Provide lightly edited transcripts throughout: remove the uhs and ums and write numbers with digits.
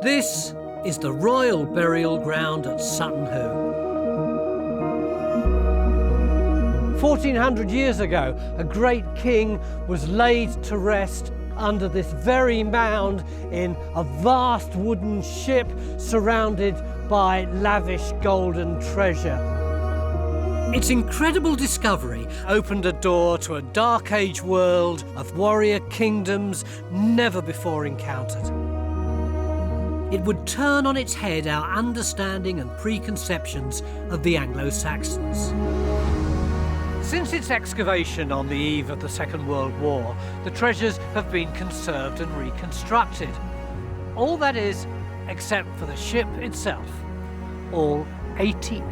This is the royal burial ground at Sutton Hoo. 1400 years ago, a great king was laid to rest under this very mound in a vast wooden ship surrounded by lavish golden treasure. Its incredible discovery opened a door to a Dark Age world of warrior kingdoms never before encountered. It would turn on its head our understanding and preconceptions of the Anglo-Saxons. Since its excavation on the eve of the Second World War, the treasures have been conserved and reconstructed. All that is, except for the ship itself, all 88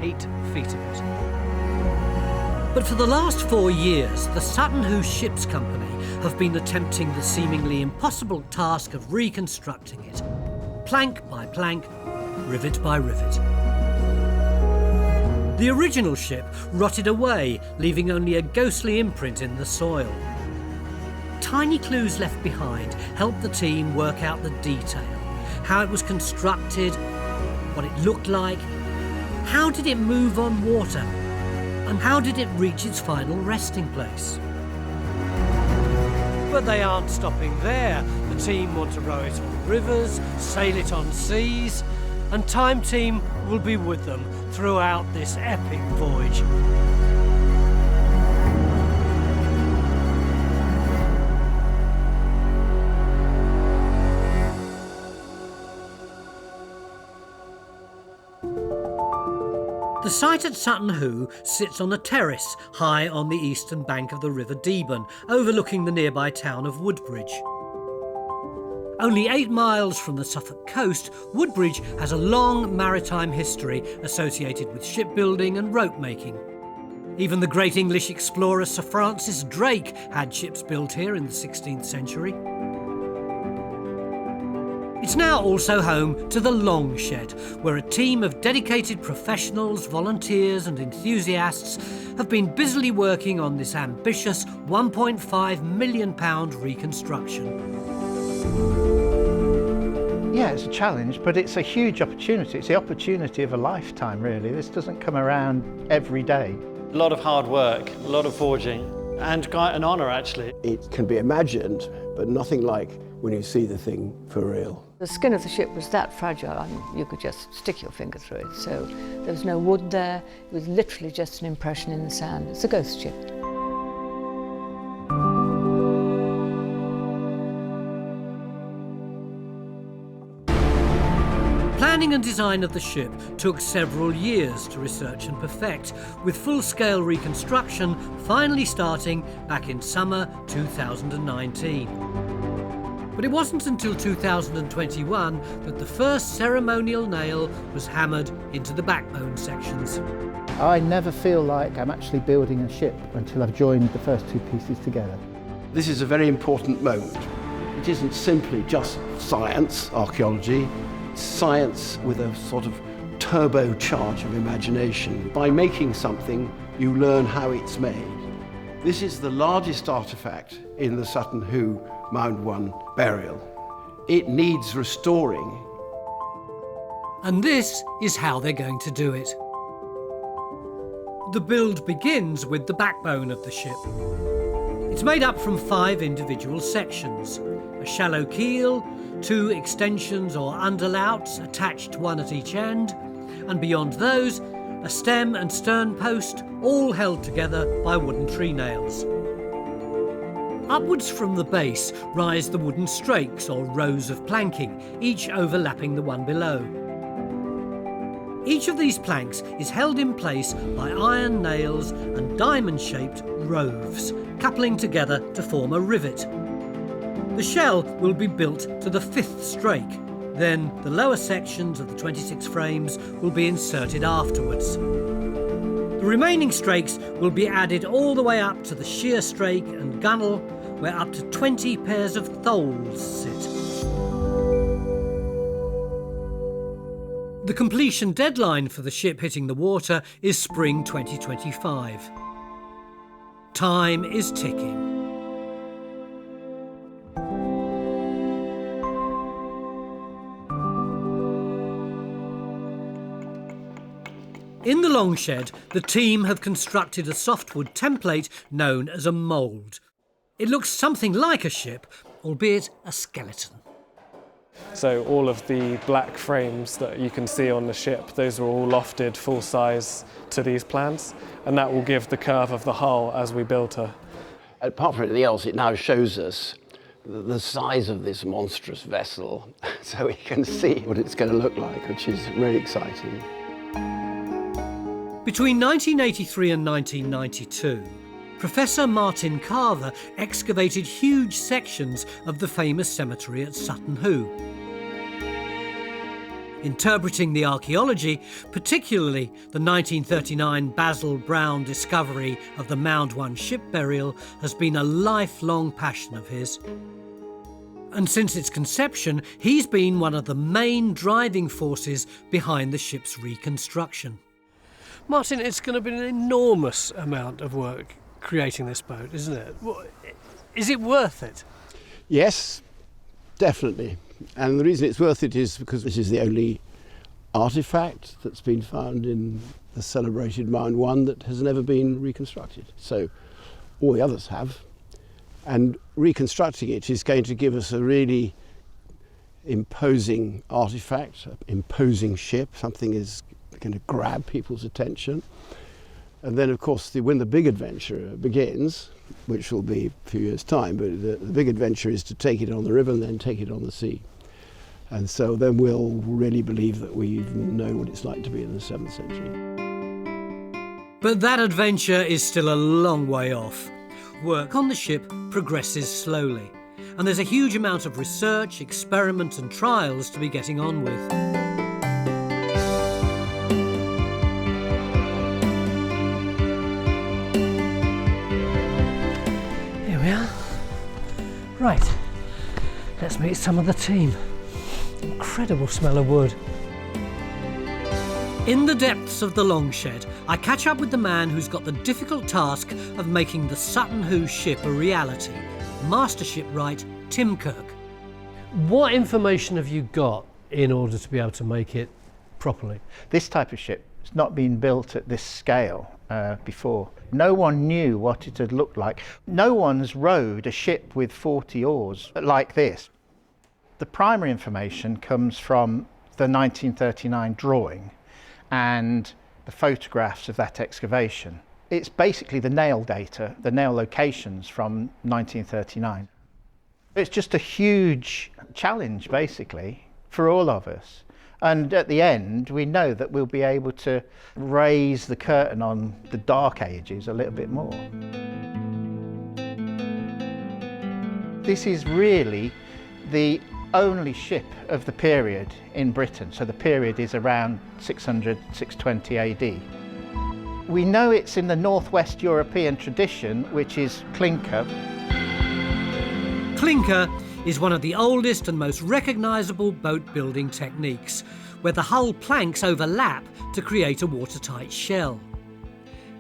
feet of it. But for the last 4 years, the Sutton Hoo Ships Company have been attempting the seemingly impossible task of reconstructing it, plank by plank, rivet by rivet. The original ship rotted away, leaving only a ghostly imprint in the soil. Tiny clues left behind helped the team work out the detail, how it was constructed, what it looked like, how did it move on water, and how did it reach its final resting place. But they aren't stopping there. The team want to row it on rivers, sail it on seas, and Time Team will be with them throughout this epic voyage. The site at Sutton Hoo sits on a terrace high on the eastern bank of the River Deben, overlooking the nearby town of Woodbridge. Only 8 miles from the Suffolk coast, Woodbridge has a long maritime history associated with shipbuilding and rope making. Even the great English explorer Sir Francis Drake had ships built here in the 16th century. It's now also home to the Long Shed, where a team of dedicated professionals, volunteers and enthusiasts have been busily working on this ambitious £1.5 million reconstruction. Yeah, it's a challenge, but it's a huge opportunity. It's the opportunity of a lifetime, really. This doesn't come around every day. A lot of hard work, a lot of forging, and an honour, actually. It can be imagined, but nothing like when you see the thing for real. The skin of the ship was that fragile, I mean, you could just stick your finger through it. So there was no wood there, it was literally just an impression in the sand. It's a ghost ship. Planning and design of the ship took several years to research and perfect, with full-scale reconstruction finally starting back in summer 2019. But it wasn't until 2021 that the first ceremonial nail was hammered into the backbone sections. I never feel like I'm actually building a ship until I've joined the first 2 pieces together. This is a very important moment. It isn't simply just science, archaeology. It's science with a sort of turbocharge of imagination. By making something, you learn how it's made. This is the largest artefact in the Sutton Hoo Mound 1 burial. It needs restoring. And this is how they're going to do it. The build begins with the backbone of the ship. It's made up from 5 individual sections: a shallow keel, 2 extensions or underlouts attached one at each end, and beyond those, a stem and stern post, all held together by wooden tree nails. Upwards from the base rise the wooden strakes or rows of planking, each overlapping the one below. Each of these planks is held in place by iron nails and diamond-shaped roves, coupling together to form a rivet. The shell will be built to the 5th strake. Then the lower sections of the 26 frames will be inserted afterwards. The remaining strakes will be added all the way up to the sheer strake and gunwale, where up to 20 pairs of tholes sit. The completion deadline for the ship hitting the water is spring 2025. Time is ticking. Longshed, the team have constructed a softwood template known as a mould. It looks something like a ship, albeit a skeleton. So all of the black frames that you can see on the ship, those were all lofted full size to these plans, and that will give the curve of the hull as we build her. Apart from anything else, it now shows us the size of this monstrous vessel, so we can see what it's going to look like, which is really exciting. Between 1983 and 1992, Professor Martin Carver excavated huge sections of the famous cemetery at Sutton Hoo. Interpreting the archaeology, particularly the 1939 Basil Brown discovery of the Mound 1 ship burial, has been a lifelong passion of his. And since its conception, he's been one of the main driving forces behind the ship's reconstruction. Martin, it's going to be an enormous amount of work creating this boat, isn't it? Is it worth it? Yes, definitely. And the reason it's worth it is because this is the only artefact that's been found in the celebrated Mound 1 that has never been reconstructed. So all the others have. And reconstructing it is going to give us a really imposing artefact, an imposing ship. Something is going to grab people's attention. And then, of course, when the big adventure begins, which will be a few years' time, but the big adventure is to take it on the river and then take it on the sea. And so then we'll really believe that we've known what it's like to be in the 7th century. But that adventure is still a long way off. Work on the ship progresses slowly, and there's a huge amount of research, experiment and trials to be getting on with. Here we are. Right, let's meet some of the team. Incredible smell of wood. In the depths of the Longshed, I catch up with the man who's got the difficult task of making the Sutton Hoo ship a reality, Master Shipwright Tim Kirk. What information have you got in order to be able to make it properly? This type of ship has not been built at this scale before. No one knew what it had looked like. No one's rowed a ship with 40 oars like this. The primary information comes from the 1939 drawing and the photographs of that excavation. It's basically the nail data, the nail locations from 1939. It's just a huge challenge, basically, for all of us. And at the end, we know that we'll be able to raise the curtain on the Dark Ages a little bit more. This is really the only ship of the period in Britain. So the period is around 600, 620 AD. We know it's in the Northwest European tradition, which is clinker. Clinker is one of the oldest and most recognisable boat building techniques, where the hull planks overlap to create a watertight shell.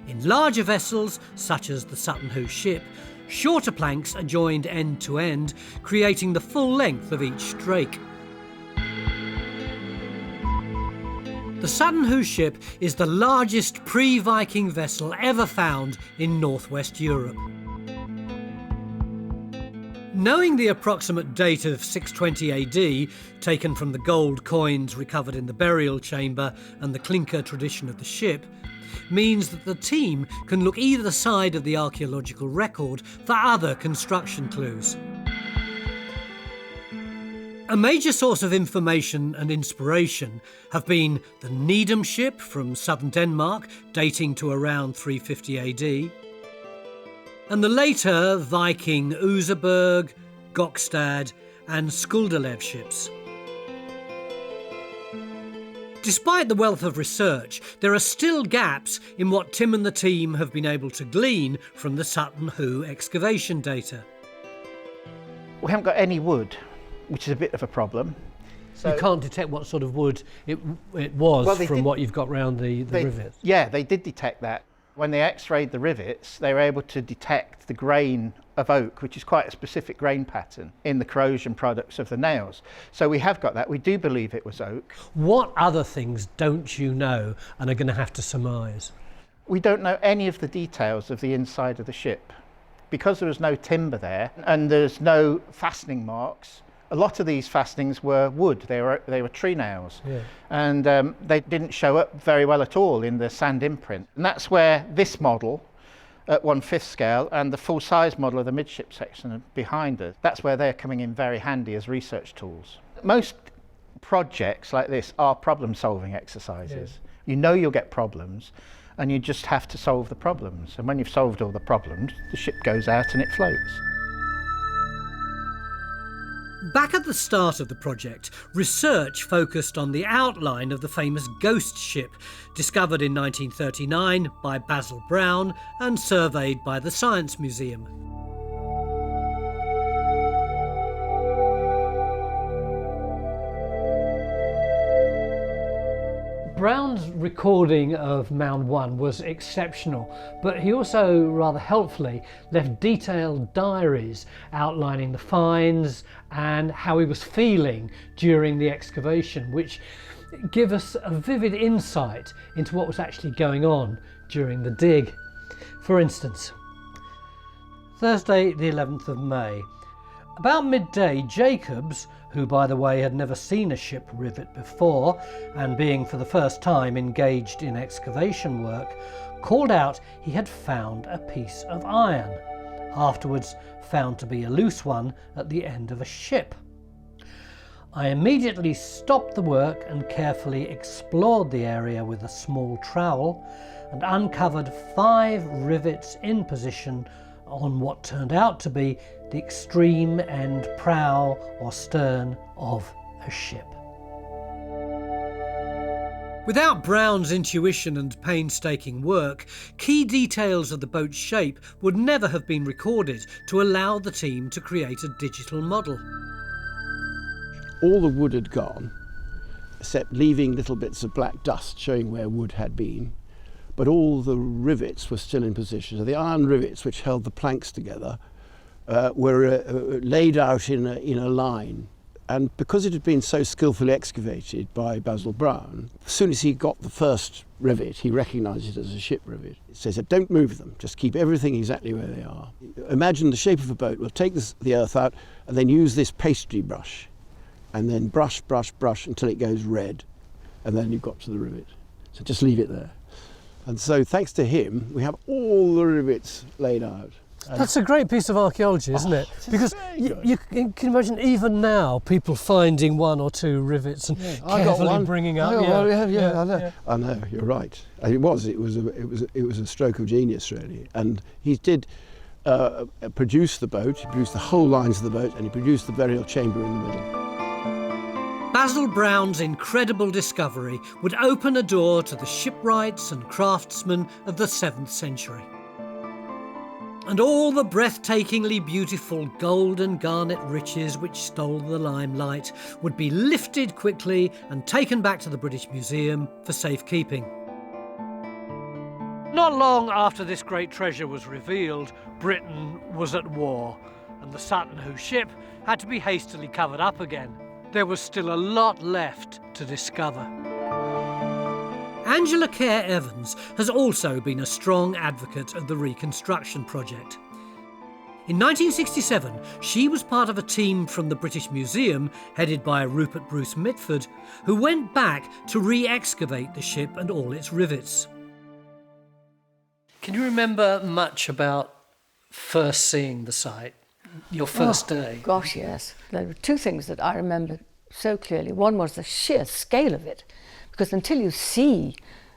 In larger vessels, such as the Sutton Hoo ship, shorter planks are joined end to end, creating the full length of each strake. The Sutton Hoo ship is the largest pre-Viking vessel ever found in northwest Europe. Knowing the approximate date of 620 AD, taken from the gold coins recovered in the burial chamber and the clinker tradition of the ship, means that the team can look either side of the archaeological record for other construction clues. A major source of information and inspiration have been the Needham ship from southern Denmark, dating to around 350 AD, and the later Viking Oseberg, Gokstad and Skulderlev ships. Despite the wealth of research, there are still gaps in what Tim and the team have been able to glean from the Sutton Hoo excavation data. We haven't got any wood, which is a bit of a problem. So you can't detect what sort of wood it was from what you've got round the rivets. Yeah, they did detect that. When they x-rayed the rivets, they were able to detect the grain of oak, which is quite a specific grain pattern in the corrosion products of the nails. So we have got that. We do believe it was oak. What other things don't you know and are going to have to surmise? We don't know any of the details of the inside of the ship. Because there was no timber there and there's no fastening marks, a lot of these fastenings were wood. They were tree nails. Yeah. And they didn't show up very well at all in the sand imprint. And that's where this model at 1/5 scale and the full-size model of the midship section behind us, that's where they're coming in very handy as research tools. Most projects like this are problem-solving exercises. Yeah. You know you'll get problems and you just have to solve the problems. And when you've solved all the problems, the ship goes out and it floats. Back at the start of the project, research focused on the outline of the famous ghost ship, discovered in 1939 by Basil Brown and surveyed by the Science Museum. Brown's recording of Mound 1 was exceptional, but he also rather helpfully left detailed diaries outlining the finds and how he was feeling during the excavation, which give us a vivid insight into what was actually going on during the dig. For instance, Thursday the 11th of May. About midday, Jacobs, who by the way had never seen a ship rivet before and being for the first time engaged in excavation work, called out he had found a piece of iron, afterwards found to be a loose one at the end of a ship. I immediately stopped the work and carefully explored the area with a small trowel and uncovered 5 rivets in position on what turned out to be the extreme end prow or stern of a ship. Without Brown's intuition and painstaking work, key details of the boat's shape would never have been recorded to allow the team to create a digital model. All the wood had gone, except leaving little bits of black dust showing where wood had been, but all the rivets were still in position. So the iron rivets which held the planks together were laid out in a line. And because it had been so skillfully excavated by Basil Brown, as soon as he got the first rivet, he recognised it as a ship rivet. So he said, don't move them, just keep everything exactly where they are. Imagine the shape of a boat. We'll take the earth out and then use this pastry brush and then brush, brush, brush until it goes red. And then you've got to the rivet. So just leave it there. And so thanks to him, we have all the rivets laid out. That's a great piece of archaeology, isn't it? Because you can imagine even now people finding 1 or 2 rivets and carefully bringing up. I know, you're right. And it was a stroke of genius, really. And he did produce the boat. He produced the whole lines of the boat, and he produced the burial chamber in the middle. Basil Brown's incredible discovery would open a door to the shipwrights and craftsmen of the 7th century. And all the breathtakingly beautiful gold and garnet riches which stole the limelight would be lifted quickly and taken back to the British Museum for safekeeping. Not long after this great treasure was revealed, Britain was at war, and the Sutton ship had to be hastily covered up again. There was still a lot left to discover. Angela Kerr Evans has also been a strong advocate of the reconstruction project. In 1967, she was part of a team from the British Museum, headed by Rupert Bruce Mitford, who went back to re-excavate the ship and all its rivets. Can you remember much about first seeing the site, your first day? Gosh, yes. There were 2 things that I remember so clearly. One was the sheer scale of it, because until you see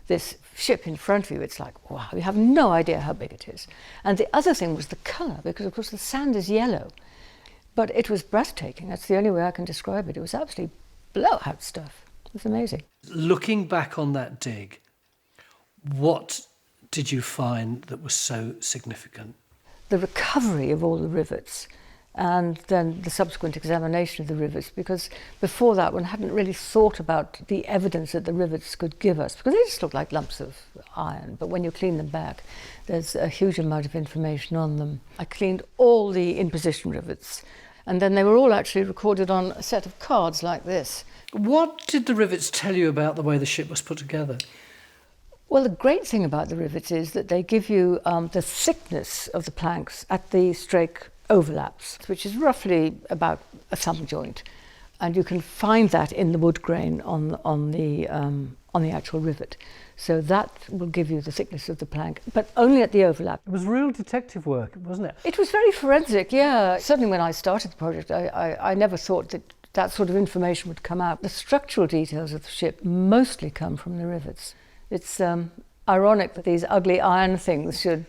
this ship in front of you, it's like, wow, you have no idea how big it is. And the other thing was the colour, because of course the sand is yellow. But it was breathtaking. That's the only way I can describe it. It was absolutely blowout stuff. It was amazing. Looking back on that dig, what did you find that was so significant? The recovery of all the rivets and then the subsequent examination of the rivets, because before that one hadn't really thought about the evidence that the rivets could give us, because they just look like lumps of iron, but when you clean them back there's a huge amount of information on them. I cleaned all the in-position rivets, and then they were all actually recorded on a set of cards like this. What did the rivets tell you about the way the ship was put together? Well, the great thing about the rivets is that they give you the thickness of the planks at the strake overlaps, which is roughly about a thumb joint, and you can find that in the wood grain on the actual rivet. So that will give you the thickness of the plank, but only at the overlap. It was real detective work, wasn't it? It was very forensic, yeah. Certainly when I started the project, I never thought that that sort of information would come out. The structural details of the ship mostly come from the rivets. It's ironic that these ugly iron things should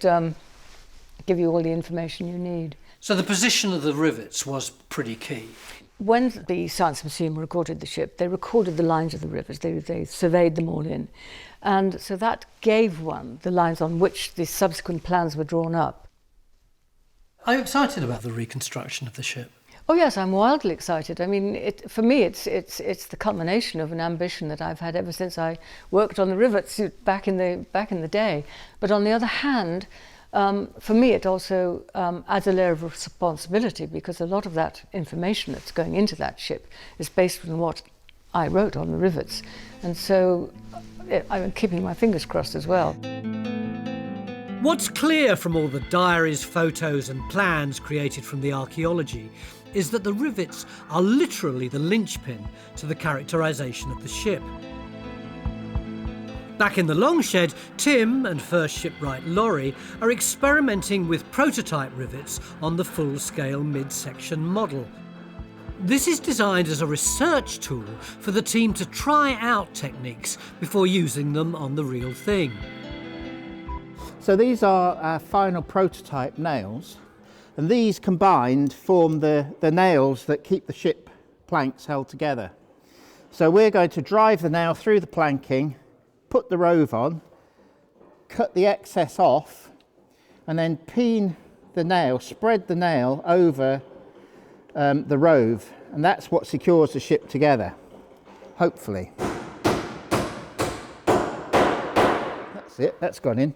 give you all the information you need. So the position of the rivets was pretty key. When the Science Museum recorded the ship, they recorded the lines of the rivets. They surveyed them all in. And so that gave one the lines on which the subsequent plans were drawn up. Are you excited about the reconstruction of the ship? Oh yes, I'm wildly excited. I mean, for me, it's the culmination of an ambition that I've had ever since I worked on the rivets back in the day. But on the other hand, for me, it also adds a layer of responsibility, because a lot of that information that's going into that ship is based on what I wrote on the rivets, and so I'm keeping my fingers crossed as well. What's clear from all the diaries, photos and plans created from the archaeology is that the rivets are literally the linchpin to the characterisation of the ship. Back in the Longshed, Tim and first shipwright Laurie are experimenting with prototype rivets on the full-scale mid-section model. This is designed as a research tool for the team to try out techniques before using them on the real thing. So these are our final prototype nails, and these combined form the nails that keep the ship planks held together. So we're going to drive the nail through the planking, put the rove on, cut the excess off, and then peen the nail, spread the nail over the rove, and that's what secures the ship together, hopefully. That's it, that's gone in.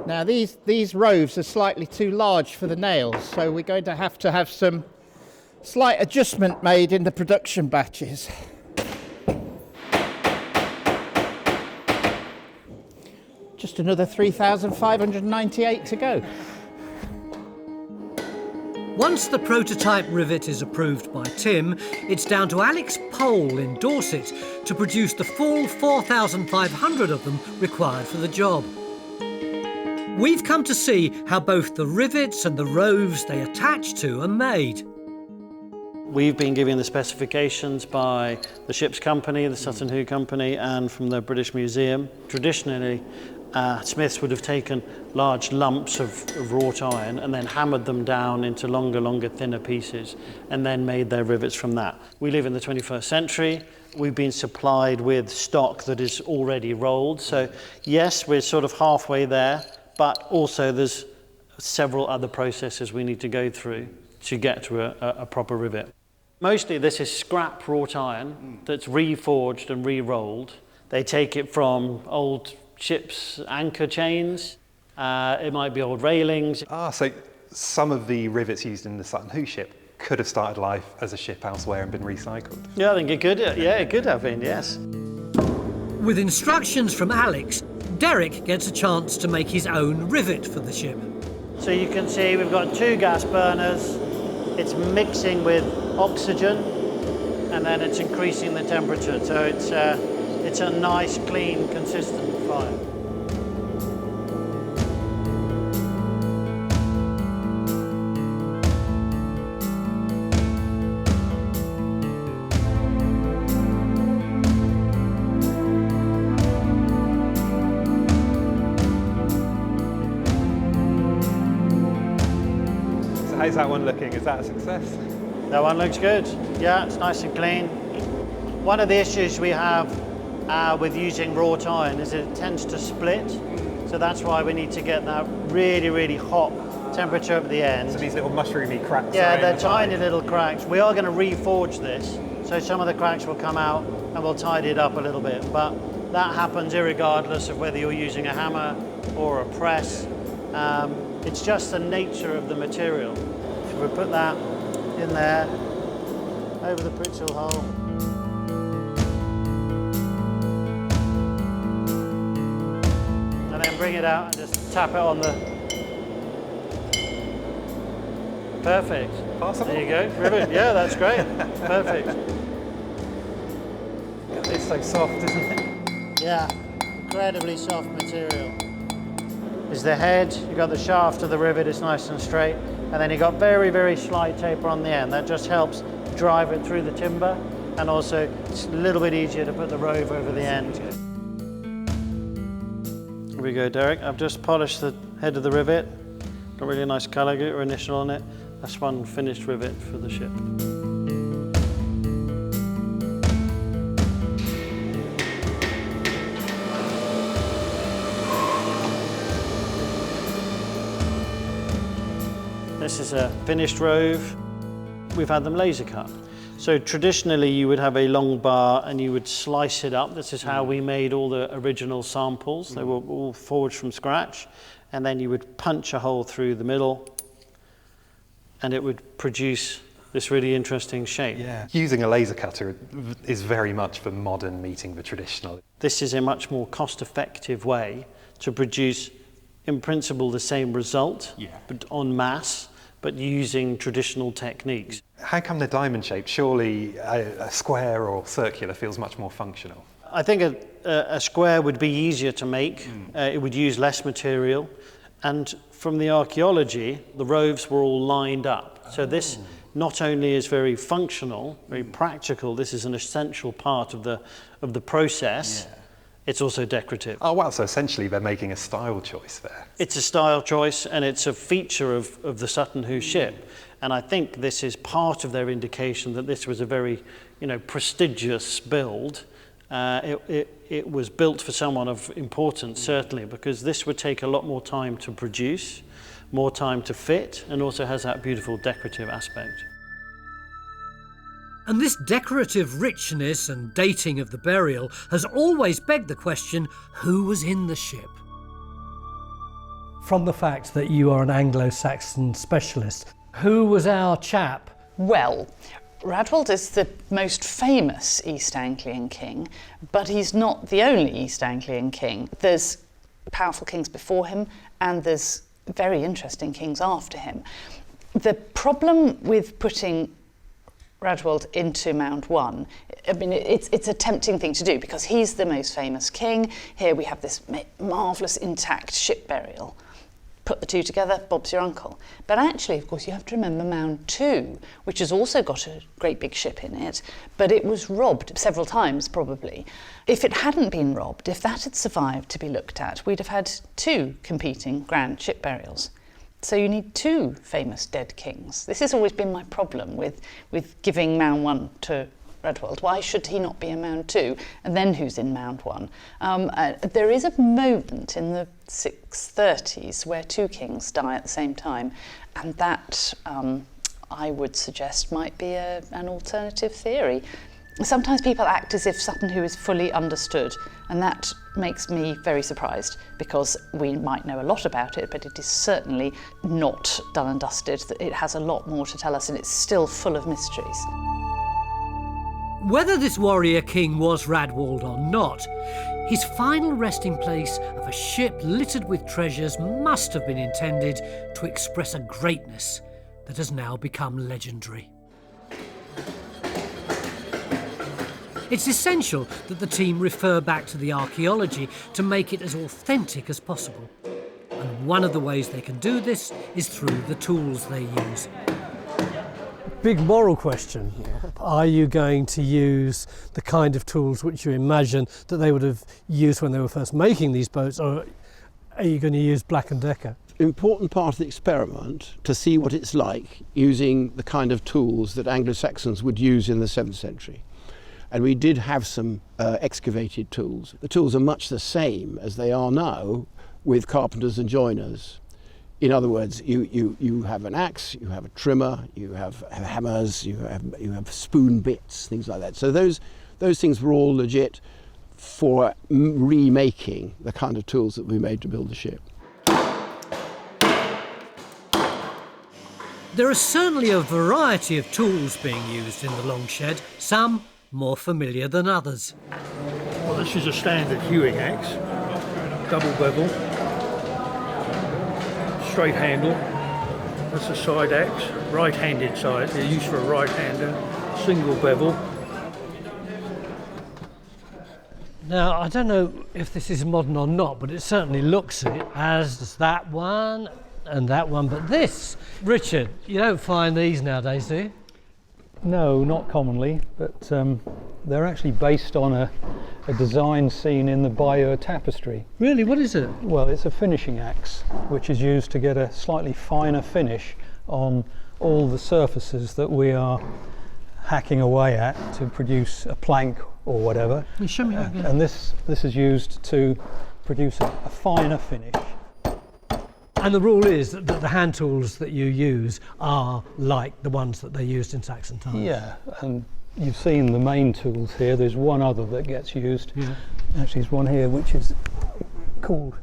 Now these roves are slightly too large for the nails, so we're going to have some slight adjustment made in the production batches. Just another 3,598 to go. Once the prototype rivet is approved by Tim, it's down to Alex Pole in Dorset to produce the full 4,500 of them required for the job. We've come to see how both the rivets and the roves they attach to are made. We've been given the specifications by the ship's company, the Sutton company, and from the British Museum. Traditionally, smiths would have taken large lumps of wrought iron and then hammered them down into longer, thinner pieces, and then made their rivets from that. We live in the 21st century. We've been supplied with stock that is already rolled. So yes, we're sort of halfway there, but also there's several other processes we need to go through to get to a proper rivet. Mostly this is scrap wrought iron that's reforged and re-rolled. They take it from old ships' anchor chains, it might be old railings. So some of the rivets used in the Sutton ship could have started life as a ship elsewhere and been recycled. Yeah, I think it could, yeah, it could have been, yes. With instructions from Alex, Derek gets a chance to make his own rivet for the ship. So you can see we've got 2 gas burners. It's mixing with oxygen, and then it's increasing the temperature. So it's a nice, clean, consistent fire. How's that one looking? Is that a success? That one looks good. Yeah, it's nice and clean. One of the issues we have with using wrought iron is it tends to split. So that's why we need to get that really, really hot temperature at the end. So these little mushroomy cracks. Yeah, are they're in the tiny side. little cracks. We are going to reforge this, so some of the cracks will come out and we'll tidy it up a little bit. But that happens irregardless of whether you're using a hammer or a press. It's just the nature of the material. So we put that in there, over the Pritzel hole. And then bring it out and just tap it on the... Perfect. Possible. There you go. Brilliant. Yeah, that's great. Perfect. It's so soft, isn't it? Yeah, incredibly soft material. Is the head, you've got the shaft of the rivet, it's nice and straight, and then you've got very, very slight taper on the end. That just helps drive it through the timber, and also it's a little bit easier to put the rove over the end. Here we go, Derek. I've just polished the head of the rivet. Got really nice colour, got your initial on it. That's one finished rivet for the ship. This is a finished rove. We've had them laser cut. So traditionally you would have a long bar and you would slice it up. This is how we made all the original samples. They were all forged from scratch. And then you would punch a hole through the middle and it would produce this really interesting shape. Yeah. Using a laser cutter is very much for modern meeting the traditional. This is a much more cost-effective way to produce, in principle, the same result, but en masse, but using traditional techniques. How come they're diamond shaped? Surely a square or circular feels much more functional. I think a square would be easier to make. It would use less material. And from the archaeology, the roves were all lined up. So this not only is very functional, very practical, this is an essential part of the process. Yeah. It's also decorative. Oh wow, so essentially they're making a style choice there. It's a style choice and it's a feature of the Sutton Hoo ship. And I think this is part of their indication that this was a very, prestigious build. It was built for someone of importance, certainly, because this would take a lot more time to produce, more time to fit, and also has that beautiful decorative aspect. And this decorative richness and dating of the burial has always begged the question, who was in the ship? From the fact that you are an Anglo-Saxon specialist, who was our chap? Well, Radwold is the most famous East Anglian king, but he's not the only East Anglian king. There's powerful kings before him, and there's very interesting kings after him. The problem with putting Radwold into Mound 1, it's a tempting thing to do because he's the most famous king. Here we have this marvellous intact ship burial. Put the two together, Bob's your uncle. But actually, of course, you have to remember Mound 2, which has also got a great big ship in it, but it was robbed several times, probably. If it hadn't been robbed, if that had survived to be looked at, we'd have had two competing grand ship burials. So you need two famous dead kings. This has always been my problem with giving Mound 1 to Radwold. Why should he not be in Mound 2? And then who's in Mound 1? There is a moment in the 630s where two kings die at the same time, and that I would suggest might be an alternative theory. Sometimes people act as if Sutton Hoo is fully understood, and that makes me very surprised because we might know a lot about it, but it is certainly not done and dusted. It has a lot more to tell us, and it's still full of mysteries. Whether this warrior king was Radwold or not, his final resting place of a ship littered with treasures must have been intended to express a greatness that has now become legendary. It's essential that the team refer back to the archaeology to make it as authentic as possible. And one of the ways they can do this is through the tools they use. Big moral question. Are you going to use the kind of tools which you imagine that they would have used when they were first making these boats, or are you going to use Black & Decker? Important part of the experiment to see what it's like using the kind of tools that Anglo-Saxons would use in the 7th century. And we did have some excavated tools. The tools are much the same as they are now with carpenters and joiners In other words, you have an axe, you have a trimmer, you have hammers, you have spoon bits, things like that. So those things were all legit for remaking the kind of tools that we made to build the ship. There are certainly a variety of tools being used in the long shed, some more familiar than others. Well, this is a standard hewing axe, double bevel, straight handle. That's a side axe, right-handed side. They're used for a right-hander, single bevel. Now, I don't know if this is modern or not, but it certainly looks it, as that one and that one. But this, Richard, you don't find these nowadays, do you? No, not commonly, but they're actually based on a design seen in the Bayeux tapestry. Really? What is it? Well, it's a finishing axe, which is used to get a slightly finer finish on all the surfaces that we are hacking away at to produce a plank or whatever. Can you show me again? And this is used to produce a finer finish. And the rule is that the hand tools that you use are like the ones that they used in Saxon times. Yeah, and you've seen the main tools here. There's one other that gets used. Yeah. Actually, there's one here which is called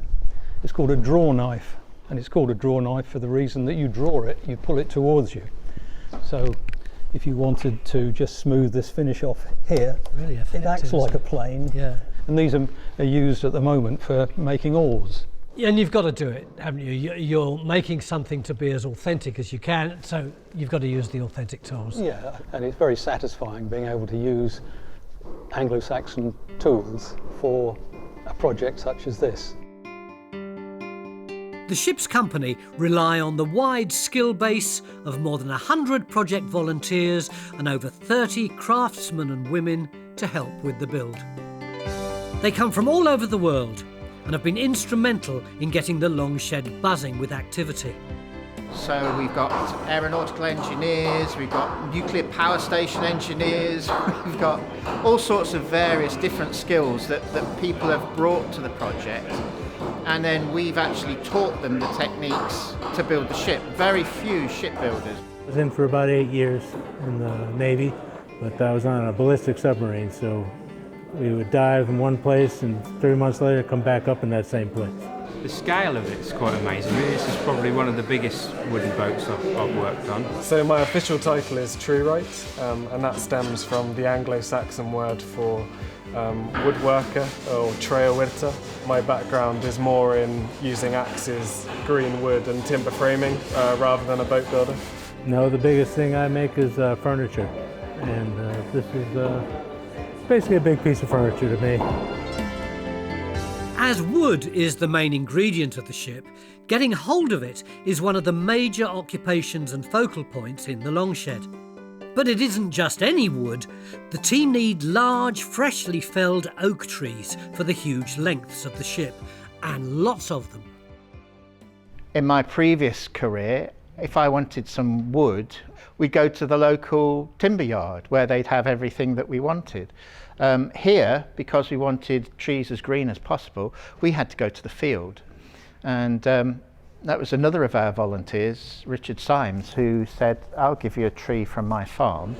a draw knife, and it's called a draw knife for the reason that you draw it, you pull it towards you. So if you wanted to just smooth this finish off here, really effective, it acts like a plane. Yeah. And these are used at the moment for making oars. And you've got to do it, haven't you? You're making something to be as authentic as you can, so you've got to use the authentic tools. Yeah, and it's very satisfying being able to use Anglo-Saxon tools for a project such as this. The ship's company rely on the wide skill base of more than 100 project volunteers and over 30 craftsmen and women to help with the build. They come from all over the world and have been instrumental in getting the long shed buzzing with activity. So we've got aeronautical engineers, we've got nuclear power station engineers, we've got all sorts of various different skills that people have brought to the project. And then we've actually taught them the techniques to build the ship. Very few shipbuilders. I was in for about 8 years in the Navy, but I was on a ballistic submarine, so we would dive in one place and 3 months later come back up in that same place. The scale of it is quite amazing. This is probably one of the biggest wooden boats I've worked on. So my official title is Treewright, and that stems from the Anglo-Saxon word for woodworker or treahuirta. My background is more in using axes, green wood and timber framing rather than a boat builder. No, the biggest thing I make is furniture, and this is basically a big piece of furniture to me. As wood is the main ingredient of the ship, getting hold of it is one of the major occupations and focal points in the long shed. But it isn't just any wood. The team need large, freshly felled oak trees for the huge lengths of the ship, and lots of them. In my previous career, if I wanted some wood, we'd go to the local timber yard where they'd have everything that we wanted. Here, because we wanted trees as green as possible, we had to go to the field. And that was another of our volunteers, Richard Symes, who said, I'll give you a tree from my farm.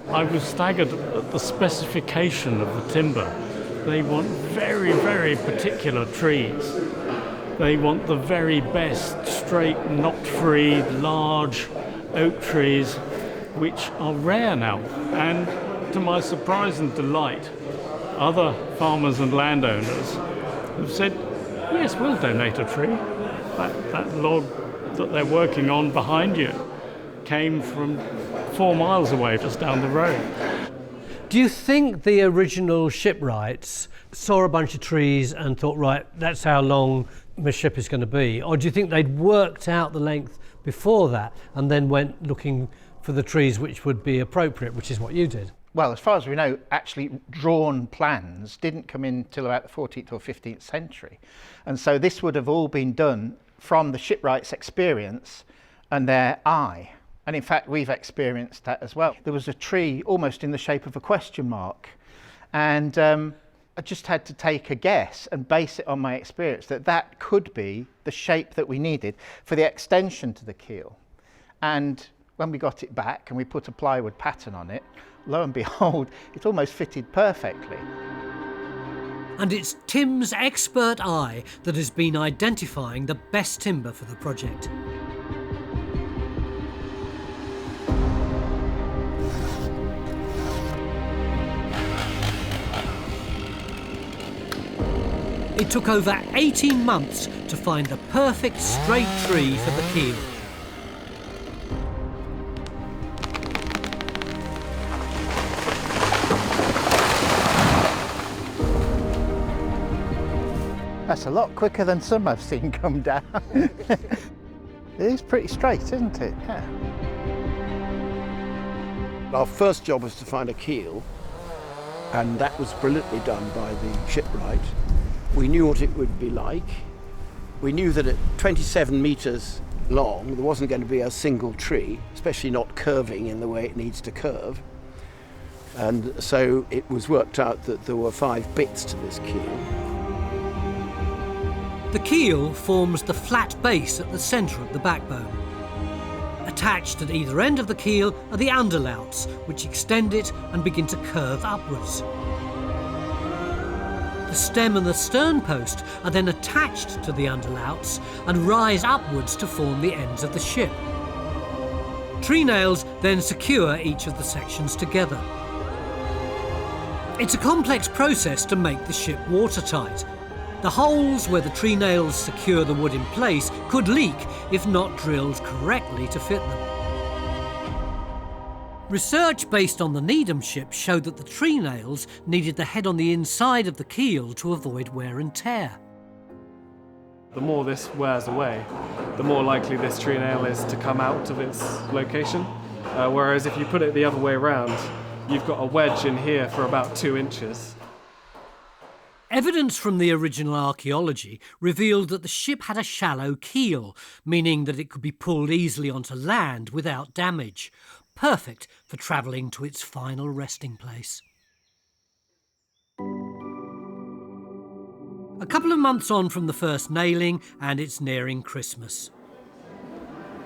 I was staggered at the specification of the timber. They want very, very particular trees. They want the very best, straight, knot-free, large oak trees, which are rare now. And to my surprise and delight, other farmers and landowners have said, yes, we'll donate a tree. That log that they're working on behind you came from 4 miles away, just down the road. Do you think the original shipwrights saw a bunch of trees and thought, right, that's how long my ship is going to be? Or do you think they'd worked out the length before that and then went looking for the trees which would be appropriate, which is what you did? Well, as far as we know, actually drawn plans didn't come in till about the 14th or 15th century. And so this would have all been done from the shipwright's experience and their eye. And in fact, we've experienced that as well. There was a tree almost in the shape of a question mark. And I just had to take a guess and base it on my experience that that could be the shape that we needed for the extension to the keel. And when we got it back and we put a plywood pattern on it, lo and behold, it almost fitted perfectly. And it's Tim's expert eye that has been identifying the best timber for the project. It took over 18 months to find the perfect straight tree for the keel. That's a lot quicker than some I've seen come down. It is pretty straight, isn't it? Yeah. Our first job was to find a keel, and that was brilliantly done by the shipwright. We knew what it would be like. We knew that at 27 metres long, there wasn't going to be a single tree, especially not curving in the way it needs to curve. And so it was worked out that there were 5 bits to this keel. The keel forms the flat base at the centre of the backbone. Attached at either end of the keel are the underlouts, which extend it and begin to curve upwards. The stem and the stern post are then attached to the underlouts and rise upwards to form the ends of the ship. Tree nails then secure each of the sections together. It's a complex process to make the ship watertight. The holes where the tree nails secure the wood in place could leak if not drilled correctly to fit them. Research based on the Needham ship showed that the tree nails needed the head on the inside of the keel to avoid wear and tear. The more this wears away, the more likely this tree nail is to come out of its location. Whereas if you put it the other way around, you've got a wedge in here for about 2 inches. Evidence from the original archaeology revealed that the ship had a shallow keel, meaning that it could be pulled easily onto land without damage, perfect for travelling to its final resting place. A couple of months on from the first nailing, and it's nearing Christmas.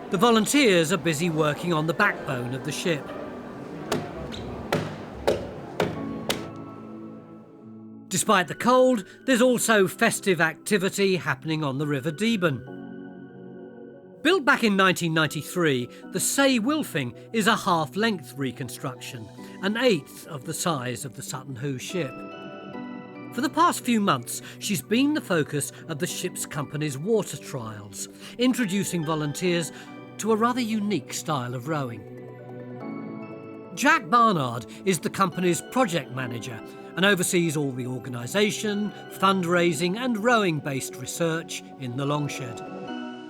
The volunteers are busy working on the backbone of the ship. Despite the cold, there's also festive activity happening on the River Deben. Built back in 1993, the Say Wilfing is a half-length reconstruction, an eighth of the size of the Sutton Hoo ship. For the past few months, she's been the focus of the ship's company's water trials, introducing volunteers to a rather unique style of rowing. Jack Barnard is the company's project manager and oversees all the organisation, fundraising and rowing-based research in the Longshed.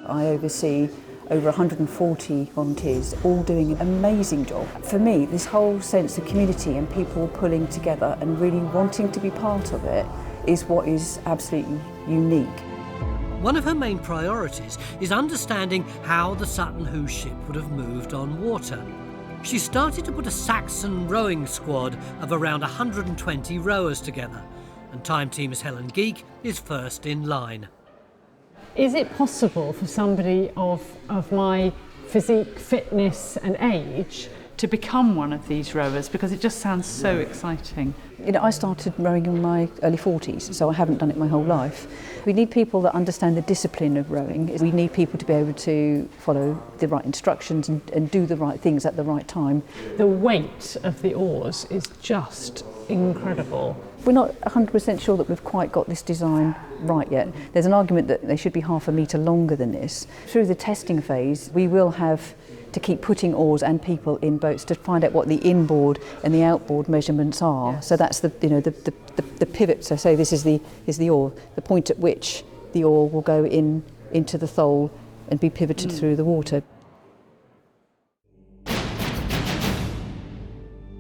I oversee over 140 volunteers, all doing an amazing job. For me, this whole sense of community and people pulling together and really wanting to be part of it is what is absolutely unique. One of her main priorities is understanding how the Sutton Hoo ship would have moved on water. She started to put a Saxon rowing squad of around 120 rowers together, and Time Team's Helen Geek is first in line. Is it possible for somebody of my physique, fitness and age to become one of these rowers? Because it just sounds so exciting. You know, I started rowing in my early 40s, so I haven't done it my whole life. We need people that understand the discipline of rowing. We need people to be able to follow the right instructions and do the right things at the right time. The weight of the oars is just incredible. We're not 100% sure that we've quite got this design right yet. There's an argument that they should be half a metre longer than this. Through the testing phase, we will have to keep putting oars and people in boats to find out what the inboard and the outboard measurements are. Yes. So that's the pivot. So say this is the oar, the point at which the oar will go into the thole and be pivoted through the water.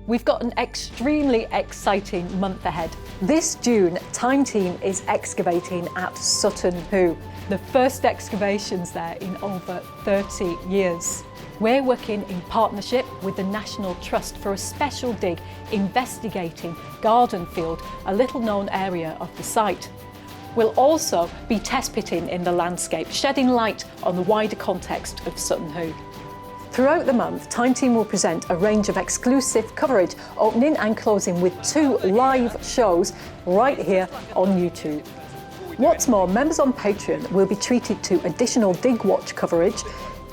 We've got an extremely exciting month ahead. This June, Time Team is excavating at Sutton Hoo. The first excavations there in over 30 years. We're working in partnership with the National Trust for a special dig investigating Garden Field, a little known area of the site. We'll also be test pitting in the landscape, shedding light on the wider context of Sutton Hoo. Throughout the month, Time Team will present a range of exclusive coverage, opening and closing with 2 live shows right here on YouTube. What's more, members on Patreon will be treated to additional Dig Watch coverage,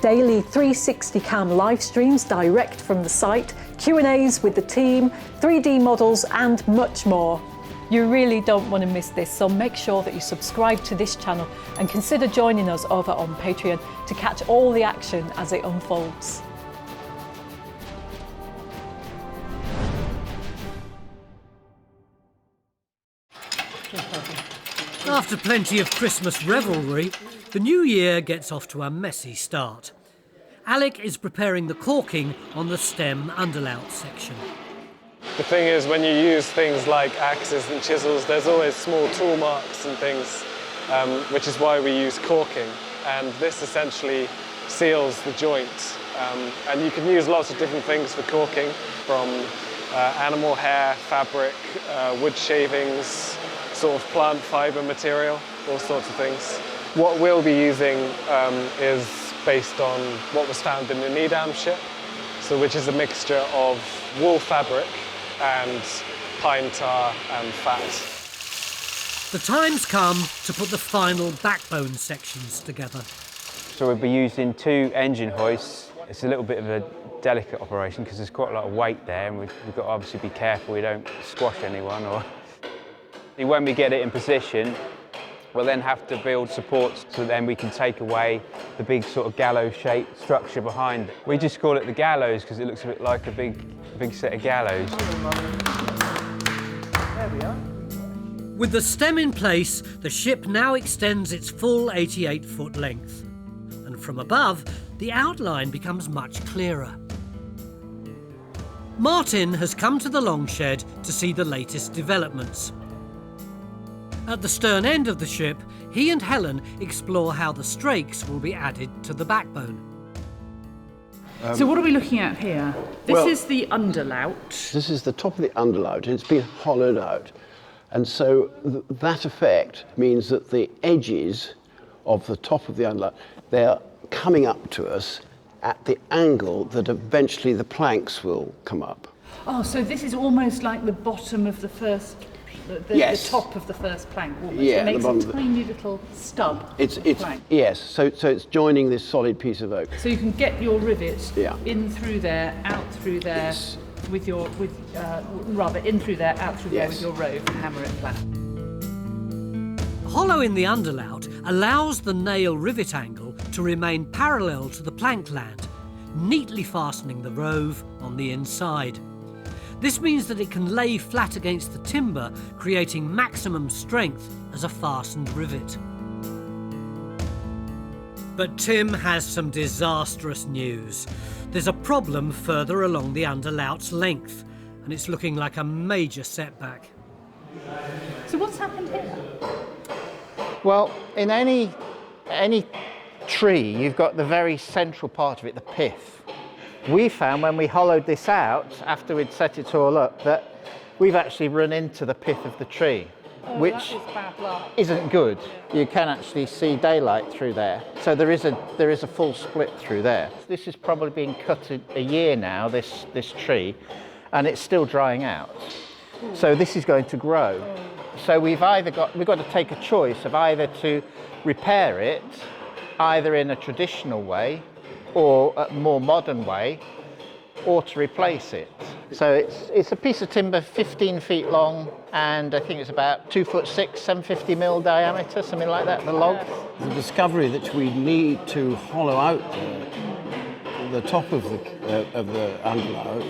daily 360 cam live streams direct from the site, Q&As with the team, 3D models and much more. You really don't want to miss this, so make sure that you subscribe to this channel and consider joining us over on Patreon to catch all the action as it unfolds. After plenty of Christmas revelry, the new year gets off to a messy start. Alec is preparing the caulking on the stem underlaut section. The thing is, when you use things like axes and chisels, there's always small tool marks and things, which is why we use caulking. And this essentially seals the joint. And you can use lots of different things for caulking, from animal hair, fabric, wood shavings, sort of plant fibre material, all sorts of things. What we'll be using is based on what was found in the Needham ship, so which is a mixture of wool fabric and pine tar and fat. The time's come to put the final backbone sections together. So we'll be using 2 engine hoists. It's a little bit of a delicate operation because there's quite a lot of weight there, and we've got to obviously be careful we don't squash anyone. When we get it in position, we'll then have to build supports so then we can take away the big sort of gallows-shaped structure behind it. We just call it the gallows because it looks a bit like a big set of gallows. There we are. With the stem in place, the ship now extends its full 88-foot length. And from above, the outline becomes much clearer. Martin has come to the longshed to see the latest developments. At the stern end of the ship, he and Helen explore how the strakes will be added to the backbone. So what are we looking at here? This is the underlaut. This is the top of the underlaut, and it's been hollowed out. And so that effect means that the edges of the top of the underlaut, they're coming up to us at the angle that eventually the planks will come up. Oh, so this is almost like the bottom of the first, Yes. the top of the first plank almost. Yeah, It makes the a bottom tiny little stub It's plank. yes. So it's joining this solid piece of oak. So you can get your rivets Yeah. in through there, out through there, Yes. with your rather in through there, out through there Yes. with your rove and hammer it flat. A hollow in the underlaut allows the nail rivet angle to remain parallel to the plank land, neatly fastening the rove on the inside. This means that it can lay flat against the timber, creating maximum strength as a fastened rivet. But Tim has some disastrous news. There's a problem further along the underlaut's length, and it's looking like a major setback. So what's happened here? Well, in any tree, you've got the very central part of it, the pith. We found when we hollowed this out, after we'd set it all up, that we've actually run into the pith of the tree, which isn't good. You can actually see daylight through there. So there is a full split through there. This has probably been cut a year now, this tree, and it's still drying out. So this is going to grow. So we've got to take a choice of either to repair it, either in a traditional way or a more modern way, or to replace it. So it's a piece of timber 15 feet long, and I think it's about 2'6", 750mm diameter, something like that, the log. The discovery that we need to hollow out the top of the underlaut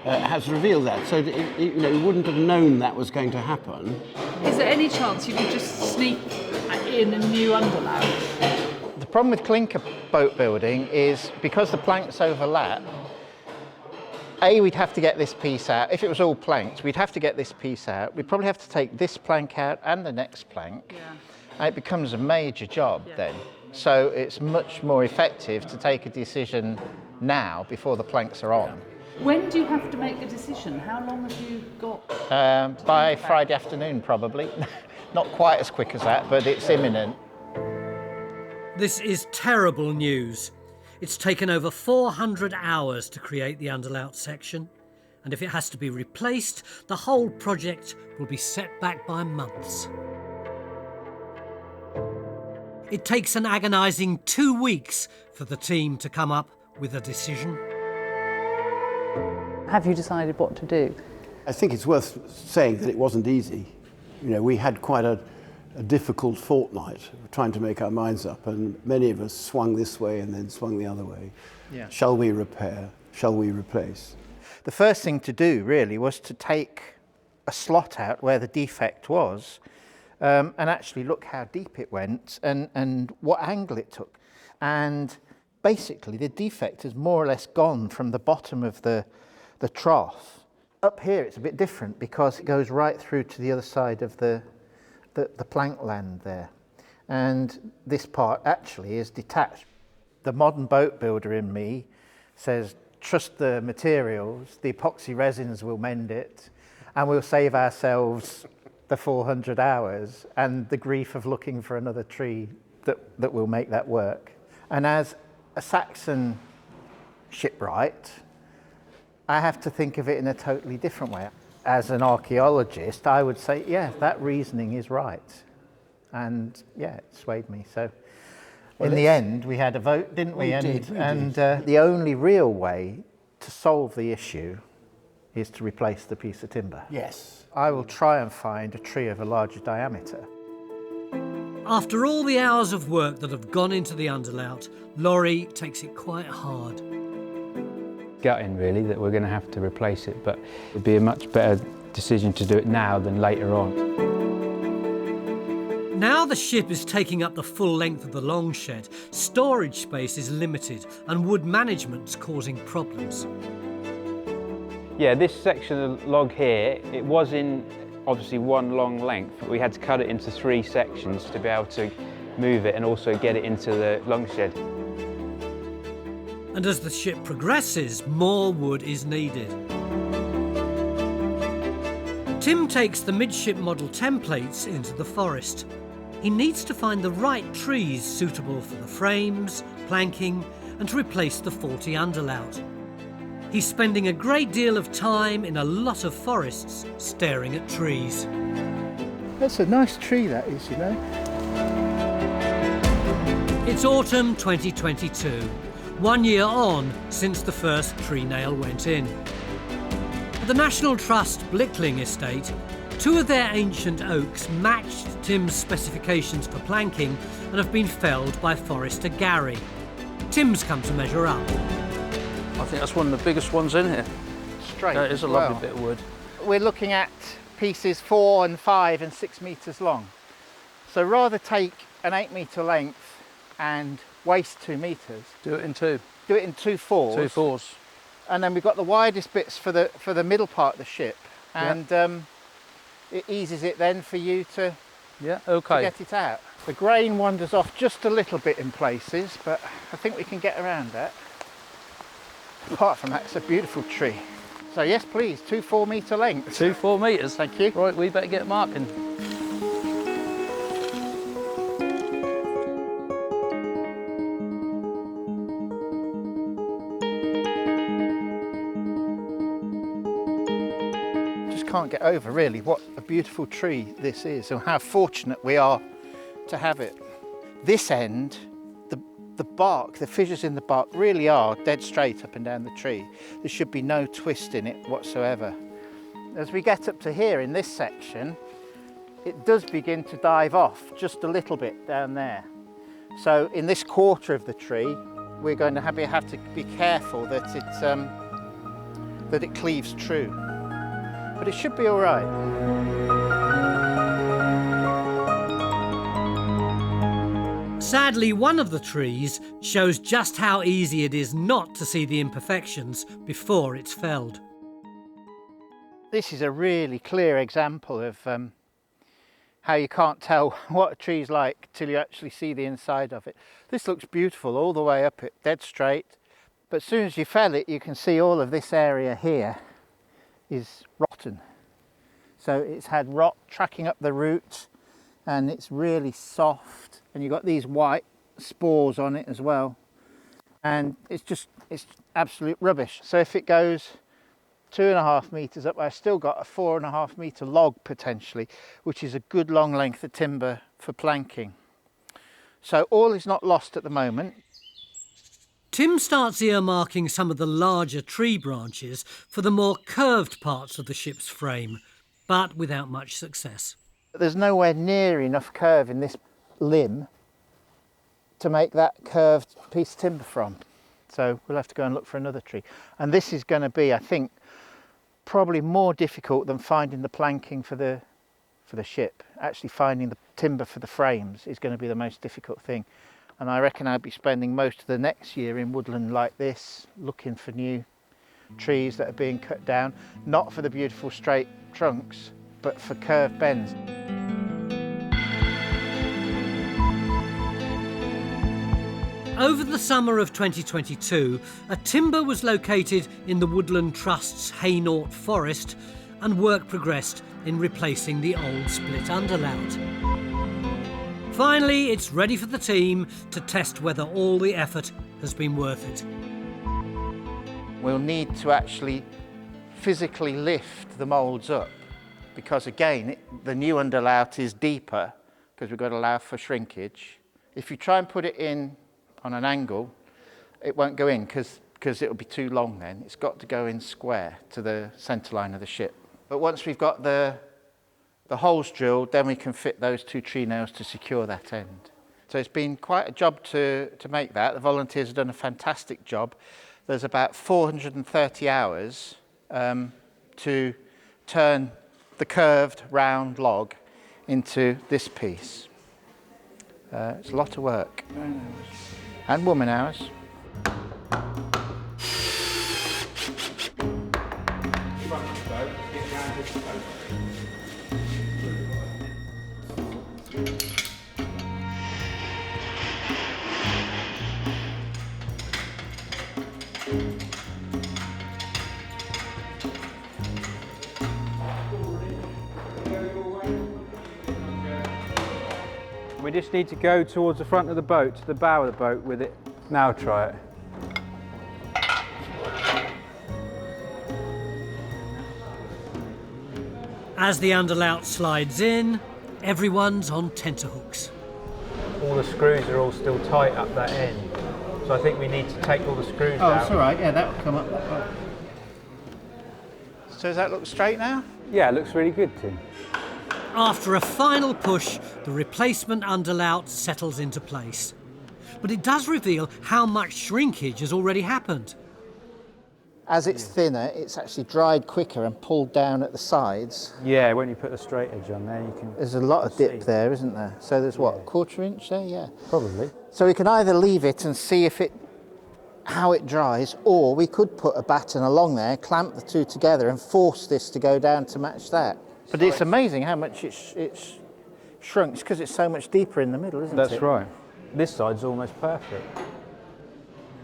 has revealed that. So you wouldn't have known that was going to happen. Is there any chance you could just sneak in a new underlaut? The problem with clinker boat building is because the planks overlap, We'd have to get this piece out. If it was all planked, we'd have to get this piece out. We'd probably have to take this plank out and the next plank. Yeah. And it becomes a major job then. So it's much more effective to take a decision now before the planks are on. When do you have to make a decision? How long have you got? By Friday afternoon, probably. Not quite as quick as that, but it's imminent. This is terrible news. It's taken over 400 hours to create the underlaut section, and if it has to be replaced, the whole project will be set back by months. It takes an agonising 2 weeks for the team to come up with a decision. Have you decided what to do? I think it's worth saying that it wasn't easy. You know, we had quite a difficult fortnight trying to make our minds up, and many of us swung this way and then swung the other way. Yeah. Shall we repair? Shall we replace? The first thing to do really was to take a slot out where the defect was and actually look how deep it went and what angle it took. And basically the defect has more or less gone from the bottom of the trough. Up here it's a bit different because it goes right through to the other side of the plank land there. And this part actually is detached. The modern boat builder in me says, trust the materials, the epoxy resins will mend it, and we'll save ourselves the 400 hours and the grief of looking for another tree that will make that work. And as a Saxon shipwright, I have to think of it in a totally different way. As an archaeologist, I would say, yeah, that reasoning is right. And yeah, it swayed me. So in the end, we had a vote, didn't we? We did. The only real way to solve the issue is to replace the piece of timber. Yes. I will try and find a tree of a larger diameter. After all the hours of work that have gone into the underlaut, Laurie takes it quite hard. Gutting really that we're going to have to replace it, but it'd be a much better decision to do it now than later on. Now the ship is taking up the full length of the long shed, storage space is limited and wood management's causing problems. Yeah, this section of log here, it was in obviously one long length, but we had to cut it into 3 sections to be able to move it and also get it into the long shed. And as the ship progresses, more wood is needed. Tim takes the midship model templates into the forest. He needs to find the right trees suitable for the frames, planking, and to replace the faulty underlaut. He's spending a great deal of time in a lot of forests staring at trees. That's a nice tree, that is, you know. It's autumn 2022, 1 year on since the first tree nail went in. At the National Trust Blickling estate, 2 of their ancient oaks matched Tim's specifications for planking and have been felled by Forester Gary. Tim's come to measure up. I think that's one of the biggest ones in here. Straight. That is a lovely bit of wood. We're looking at pieces 4 and 5 and 6 metres long. So rather take an 8 metre length and waste 2 metres. Do it in 2. Do it in 2 fours. 2 fours. And then we've got the widest bits for the middle part of the ship, and it eases it then for you to get it out. The grain wanders off just a little bit in places, but I think we can get around that. Apart from that, it's a beautiful tree. So yes, please, 2 4 metre lengths. 2 4 metres. Thank you. Right, we better get marking. Can't get over really what a beautiful tree this is and how fortunate we are to have it. This end, the bark, the fissures in the bark really are dead straight up and down the tree. There should be no twist in it whatsoever. As we get up to here in this section, it does begin to dive off just a little bit down there. So in this quarter of the tree, we're going to have to be careful that it cleaves true. But it should be all right. Sadly, one of the trees shows just how easy it is not to see the imperfections before it's felled. This is a really clear example of how you can't tell what a tree's like till you actually see the inside of it. This looks beautiful all the way up it, dead straight, but as soon as you fell it, you can see all of this area here is rotten. So it's had rot tracking up the root, and it's really soft, and you've got these white spores on it as well, and it's absolute rubbish. So if it goes 2.5 meters up, I've still got a 4.5 meter log potentially, which is a good long length of timber for planking. So all is not lost at the moment. Tim starts earmarking some of the larger tree branches for the more curved parts of the ship's frame, but without much success. There's nowhere near enough curve in this limb to make that curved piece of timber from. So we'll have to go and look for another tree. And this is going to be, I think, probably more difficult than finding the planking for the ship. Actually finding the timber for the frames is going to be the most difficult thing. And I reckon I'll be spending most of the next year in woodland like this, looking for new trees that are being cut down, not for the beautiful straight trunks, but for curved bends. Over the summer of 2022, a timber was located in the Woodland Trust's Hainault forest, and work progressed in replacing the old split underlout. Finally, it's ready for the team to test whether all the effort has been worth it. We'll need to actually physically lift the moulds up, because again, the new underlout is deeper because we've got to allow for shrinkage. If you try and put it in on an angle, it won't go in because it'll be too long then. It's got to go in square to the centre line of the ship. But once we've got the holes drilled, then we can fit those 2 tree nails to secure that end. So it's been quite a job to make that. The volunteers have done a fantastic job. There's about 430 hours to turn the curved round log into this piece. It's a lot of work. And woman hours. We just need to go towards the front of the boat, to the bow of the boat with it. Now try it. As the underlout slides in, everyone's on tenterhooks. All the screws are all still tight up that end, so I think we need to take all the screws out. Oh, it's all right. Yeah, that will come up that way. So does that look straight now? Yeah, it looks really good, Tim. After a final push, the replacement underlout settles into place. But it does reveal how much shrinkage has already happened. As it's thinner, it's actually dried quicker and pulled down at the sides. Yeah, when you put the straight edge on there, you can... There's a lot of dip there, isn't there? So there's what, a 1/4 inch there? Yeah. Probably. So we can either leave it and see how it dries, or we could put a batten along there, clamp the 2 together and force this to go down to match that. But it's amazing how much it's shrunk. It's because it's so much deeper in the middle, isn't it? That's right. This side's almost perfect.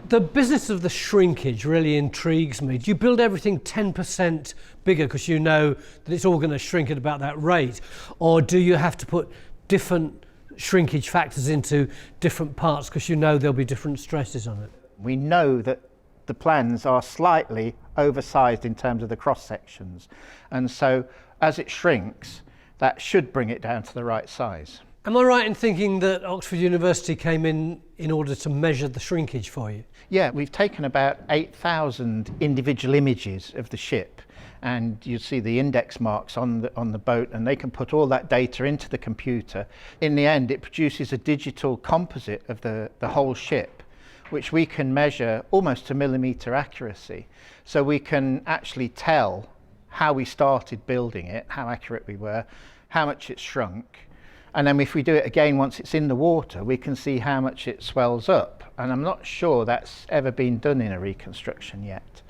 The business of the shrinkage really intrigues me. Do you build everything 10% bigger because you know that it's all going to shrink at about that rate? Or do you have to put different shrinkage factors into different parts because you know there'll be different stresses on it? We know that the plans are slightly oversized in terms of the cross sections. And so as it shrinks, that should bring it down to the right size. Am I right in thinking that Oxford University came in order to measure the shrinkage for you? Yeah, we've taken about 8,000 individual images of the ship, and you see the index marks on the boat, and they can put all that data into the computer. In the end, it produces a digital composite of the whole ship, which we can measure almost to millimetre accuracy. So we can actually tell how we started building it, how accurate we were, how much it shrunk, And then if we do it again once it's in the water, we can see how much it swells up. And I'm not sure that's ever been done in a reconstruction yet.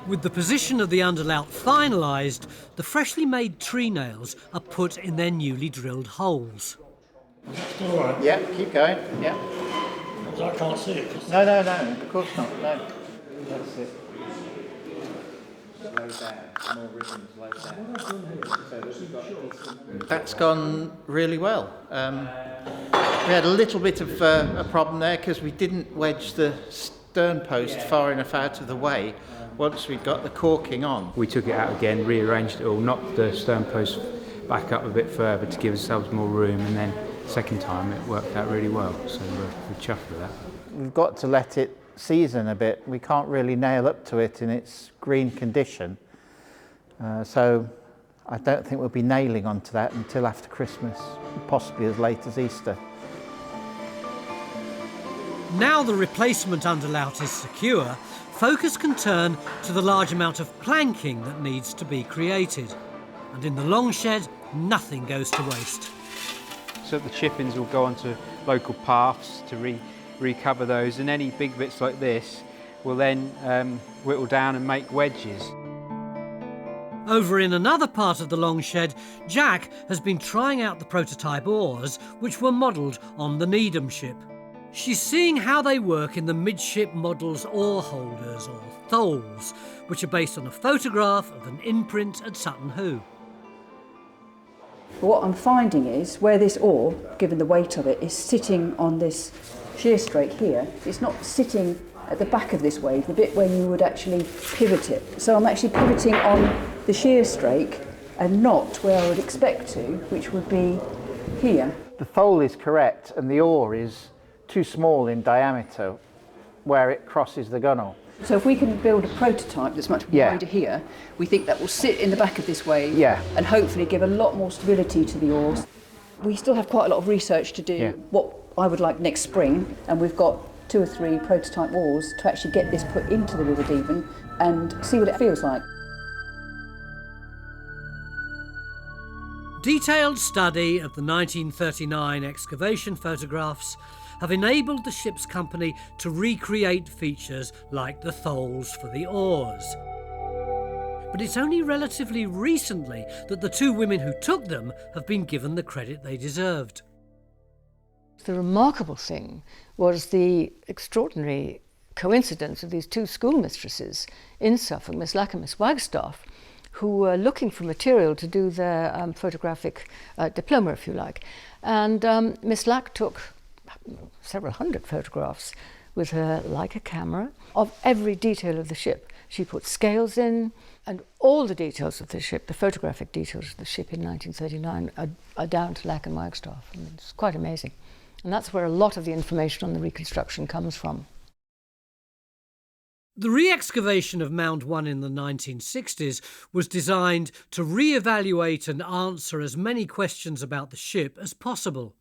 With the position of the underlout finalised, the freshly made tree nails are put in their newly drilled holes. All right. Yeah, keep going. Yeah. Because I can't see it. No, of course not. No. That's it. Slow down. More rhythm, slow down. That's gone really well. We had a little bit of a problem there because we didn't wedge the stern post far enough out of the way once we'd got the caulking on. We took it out again, rearranged it all, knocked the stern post back up a bit further to give ourselves more room, and then second time it worked out really well, so we're chuffed with that. We've got to let it season a bit. We can't really nail up to it in its green condition, so I don't think we'll be nailing onto that until after Christmas, possibly as late as Easter. Now the replacement underlout is secure, focus can turn to the large amount of planking that needs to be created. And in the long shed, nothing goes to waste. So the chippings will go onto local paths to recover those, and any big bits like this will then whittle down and make wedges. Over in another part of the long shed, Jack has been trying out the prototype oars, which were modelled on the Needham ship. She's seeing how they work in the midship model's oar holders, or tholes, which are based on a photograph of an imprint at Sutton Hoo. What I'm finding is where this oar, given the weight of it, is sitting on this shear strake here, it's not sitting at the back of this wave, the bit where you would actually pivot it. So I'm actually pivoting on the shear strake and not where I would expect to, which would be here. The thole is correct and the oar is too small in diameter where it crosses the gunnel. So if we can build a prototype that's much wider here, we think that will sit in the back of this wave and hopefully give a lot more stability to the oars. We still have quite a lot of research to do, what I would like next spring, and we've got 2 or 3 prototype oars to actually get this put into the River Devon and see what it feels like. Detailed study of the 1939 excavation photographs have enabled the ship's company to recreate features like the tholes for the oars. But it's only relatively recently that the 2 women who took them have been given the credit they deserved. The remarkable thing was the extraordinary coincidence of these 2 schoolmistresses in Suffolk, Miss Lack and Miss Wagstaff, who were looking for material to do their photographic diploma, if you like. And Miss Lack took several hundred photographs with her Leica camera of every detail of the ship. She put scales in, and all the details of the ship, the photographic details of the ship in 1939 are down to Lack and Wagstaff. I mean, it's quite amazing. And that's where a lot of the information on the reconstruction comes from. The re-excavation of Mound 1 in the 1960s was designed to re-evaluate and answer as many questions about the ship as possible.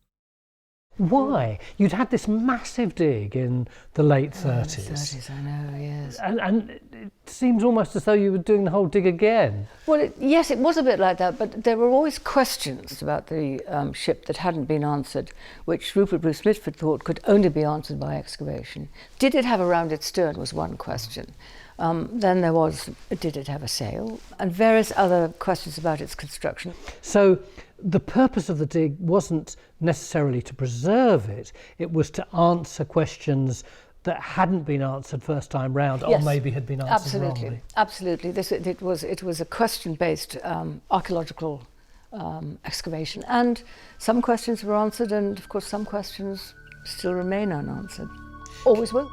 Why? You'd had this massive dig in the late 30s. 30s, I know, yes. And it seems almost as though you were doing the whole dig again. Well, yes, it was a bit like that, but there were always questions about the ship that hadn't been answered, which Rupert Bruce Mitford thought could only be answered by excavation. Did it have a rounded stern was one question. Then there was, did it have a sail? And various other questions about its construction. So the purpose of the dig wasn't necessarily to preserve it, it was to answer questions that hadn't been answered first time round, or maybe had been answered wrongly. Absolutely. It was a question-based archaeological excavation, and some questions were answered, and of course some questions still remain unanswered. Always will.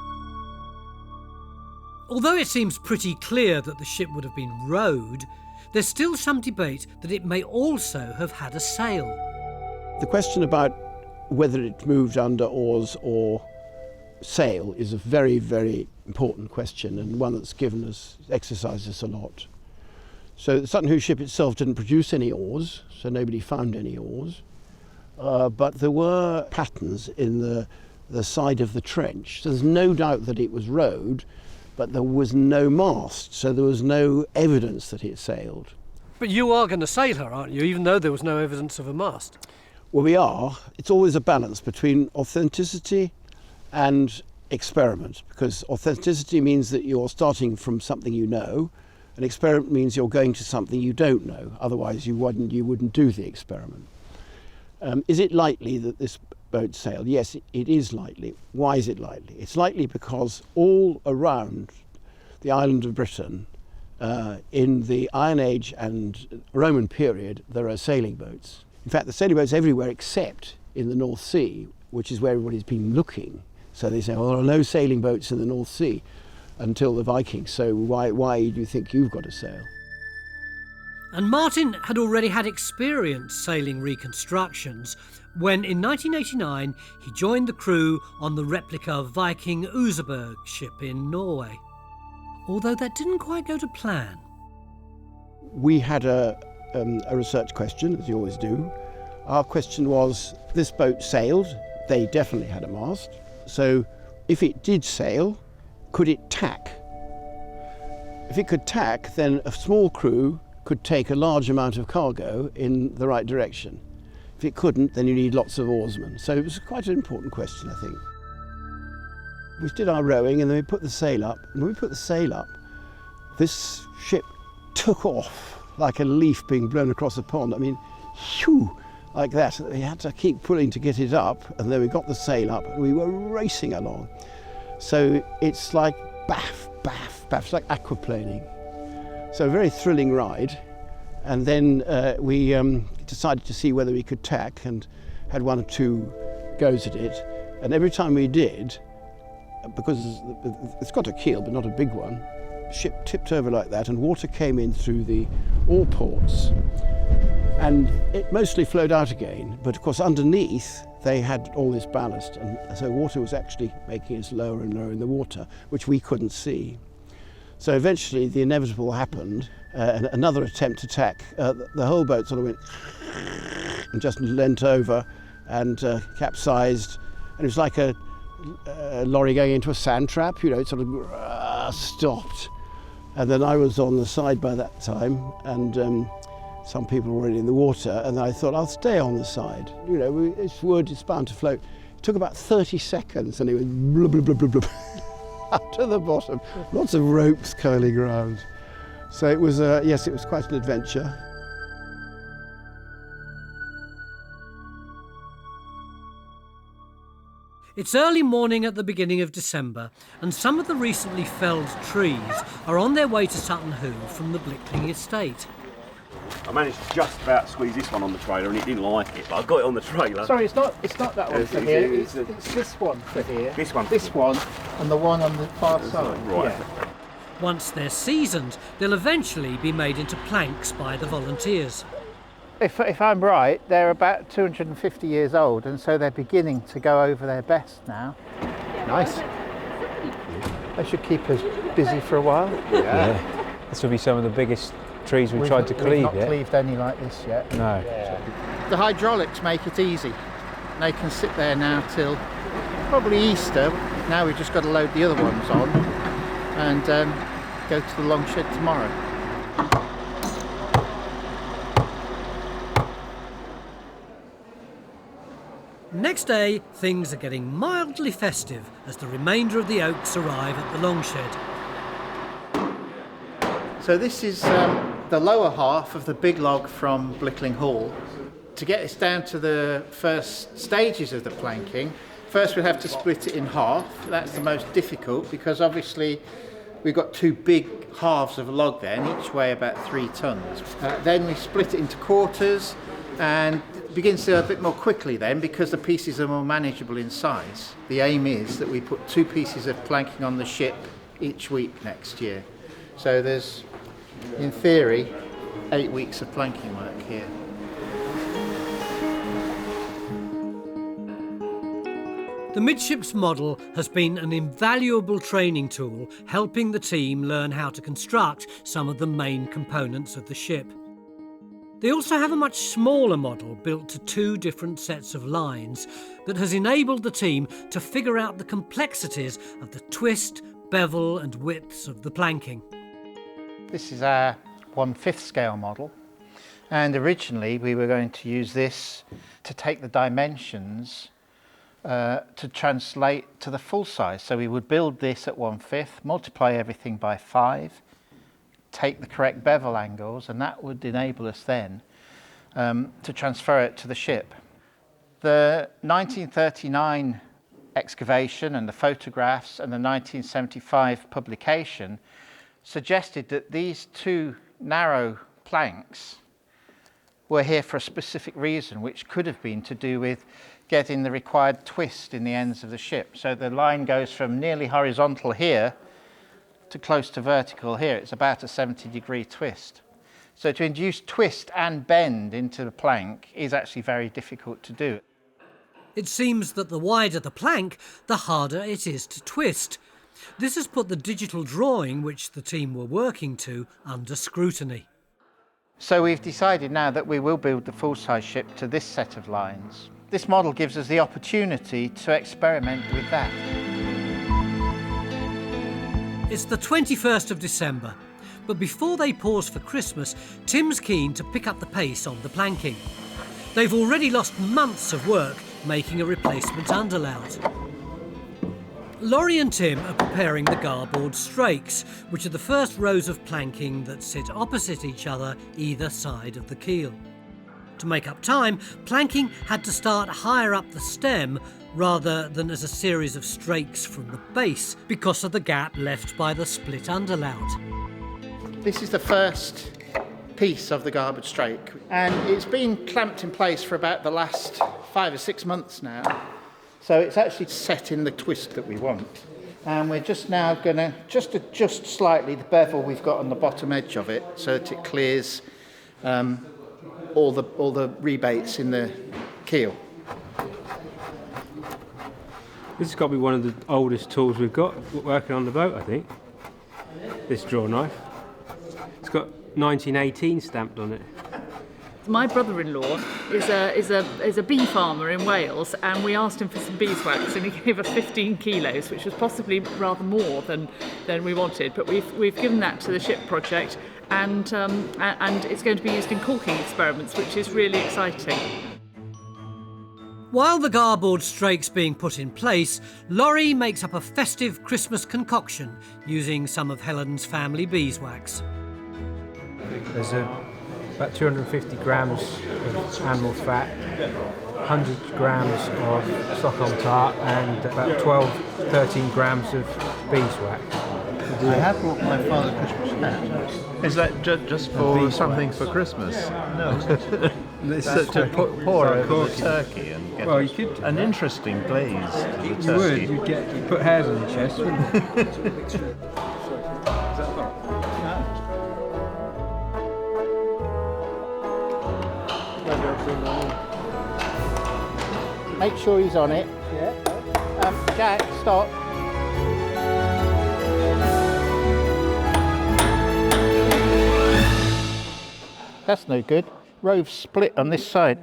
Although it seems pretty clear that the ship would have been rowed, there's still some debate that it may also have had a sail. The question about whether it moved under oars or sail is a very, very important question, and one that's given us, exercised us a lot. So the Sutton Hoo ship itself didn't produce any oars, so nobody found any oars, but there were patterns in the side of the trench. So there's no doubt that it was rowed, but there was no mast, so there was no evidence that it sailed. But you are going to sail her, aren't you, even though there was no evidence of a mast? Well, we are. It's always a balance between authenticity and experiment, because authenticity means that you're starting from something you know, and experiment means you're going to something you don't know. Otherwise, you wouldn't do the experiment. Is it likely that this boat sailed? Yes, it is likely. Why is it likely? It's likely because all around the island of Britain, in the Iron Age and Roman period, there are sailing boats. In fact, the sailing boats everywhere except in the North Sea, which is where everybody's been looking. So they say, well, there are no sailing boats in the North Sea until the Vikings, so why do you think you've got to sail? And Martin had already had experience sailing reconstructions when, in 1989, he joined the crew on the replica Viking Oseberg ship in Norway. Although that didn't quite go to plan. We had a research question, as you always do. Our question was, this boat sailed, they definitely had a mast, so if it did sail, could it tack? If it could tack, then a small crew could take a large amount of cargo in the right direction. If it couldn't, then you need lots of oarsmen. So it was quite an important question, I think. We did our rowing and then we put the sail up. And when we put the sail up, this ship took off like a leaf being blown across a pond. I mean, phew, like that. We had to keep pulling to get it up, and then we got the sail up and we were racing along. So it's like baff, baff, baff. It's like aquaplaning. So a very thrilling ride. And then we decided to see whether we could tack and had one or two goes at it. And every time we did, because it's got a keel but not a big one, the ship tipped over like that and water came in through the oar ports. And it mostly flowed out again, but of course underneath they had all this ballast, and so water was actually making us lower and lower in the water, which we couldn't see. So eventually the inevitable happened, another attempt to tack. The whole boat sort of went and just leant over and capsized, and it was like a lorry going into a sand trap, you know, it sort of stopped. And then I was on the side by that time, and some people were already in the water, and I thought, I'll stay on the side. You know, it's wood, it's bound to float. It took about 30 seconds, and it went blub, blub, blub, blub, blub, up to the bottom. Lots of ropes curling around. So it was, yes, it was quite an adventure. It's early morning at the beginning of December, and some of the recently felled trees are on their way to Sutton Hoo from the Blickling estate. I managed to just about squeeze this one on the trailer, and it didn't like it, but I got it on the trailer. Sorry, it's not that one for here. It's this one for here. This one, and the one on the far side. Right. Yeah. Once they're seasoned, they'll eventually be made into planks by the volunteers. If I'm right, they're about 250 years old, and so they're beginning to go over their best now. Nice. They should keep us busy for a while. Yeah. This will be some of the biggest trees we've tried to cleave We've not cleaved any like this yet. No. The hydraulics make it easy. They can sit there now till probably Easter. Now we've just got to load the other ones on and go to the long shed tomorrow. Next day, things are getting mildly festive as the remainder of the oaks arrive at the long shed. So this is the lower half of the big log from Blickling Hall. To get this down to the first stages of the planking, first we have to split it in half. That's the most difficult because obviously we've got two big halves of a log there, and each weigh about 3 tons. Then we split it into quarters, and it begins to go a bit more quickly then because the pieces are more manageable in size. The aim is that we put 2 pieces of planking on the ship each week next year. So there's, in theory, 8 weeks of planking work here. The midships model has been an invaluable training tool, helping the team learn how to construct some of the main components of the ship. They also have a much smaller model built to 2 different sets of lines that has enabled the team to figure out the complexities of the twist, bevel and widths of the planking. This is our 1/5 scale model, And originally we were going to use this to take the dimensions to translate to the full size. So we would build this at 1/5, multiply everything by 5, take the correct bevel angles, and that would enable us then to transfer it to the ship. The 1939 excavation and the photographs and the 1975 publication suggested that these two narrow planks were here for a specific reason, which could have been to do with getting the required twist in the ends of the ship. So the line goes from nearly horizontal here to close to vertical here. It's about a 70-degree twist. So to induce twist and bend into the plank is actually very difficult to do. It seems that the wider the plank, the harder it is to twist. This has put the digital drawing, which the team were working to, under scrutiny. So we've decided now that we will build the full-size ship to this set of lines. This model gives us the opportunity to experiment with that. It's the 21st of December, but before they pause for Christmas, Tim's keen to pick up the pace on the planking. They've already lost months of work making a replacement underlayout. Laurie and Tim are preparing the garboard strakes, which are the first rows of planking that sit opposite each other either side of the keel. To make up time, planking had to start higher up the stem rather than as a series of strakes from the base because of the gap left by the split underlayout. This is the first piece of the garboard strake, and it's been clamped in place for about the last 5 or 6 months now. So it's actually set in the twist that we want. And we're just now going to just adjust slightly the bevel we've got on the bottom edge of it so that it clears all the rebates in the keel. This has got to be one of the oldest tools we've got working on the boat, I think. This draw knife. It's got 1918 stamped on it. My brother-in-law is a bee farmer in Wales, and we asked him for some beeswax, and he gave us 15 kilos, which was possibly rather more than we wanted. But we've given that to the ship project, and it's going to be used in caulking experiments, which is really exciting. While the garboard strake's being put in place, Laurie makes up a festive Christmas concoction using some of Helen's family beeswax. There's about 250 grams of animal fat, 100 grams of Stockholm tart, and about 13 grams of beeswax. I have brought my father Christmas hat. Is that just for something for Christmas? No. It's to pour over the turkey and get an interesting glaze to the turkey. You'd put hairs on your chest, wouldn't you? Make sure he's on it. Yeah. Jack, stop. That's no good. Rove's split on this side.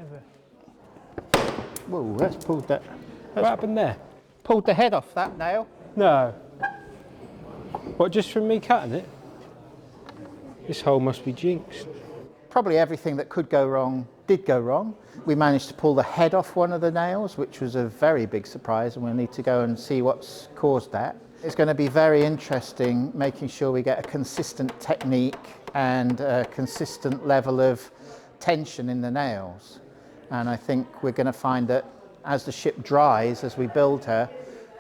Whoa, that's pulled that. What happened there? Pulled the head off that nail. No. What, just from me cutting it? This hole must be jinxed. Probably everything that could go wrong did go wrong. We managed to pull the head off one of the nails, which was a very big surprise, and we'll need to go and see what's caused that. It's going to be very interesting making sure we get a consistent technique and a consistent level of tension in the nails. And I think we're going to find that as the ship dries, as we build her,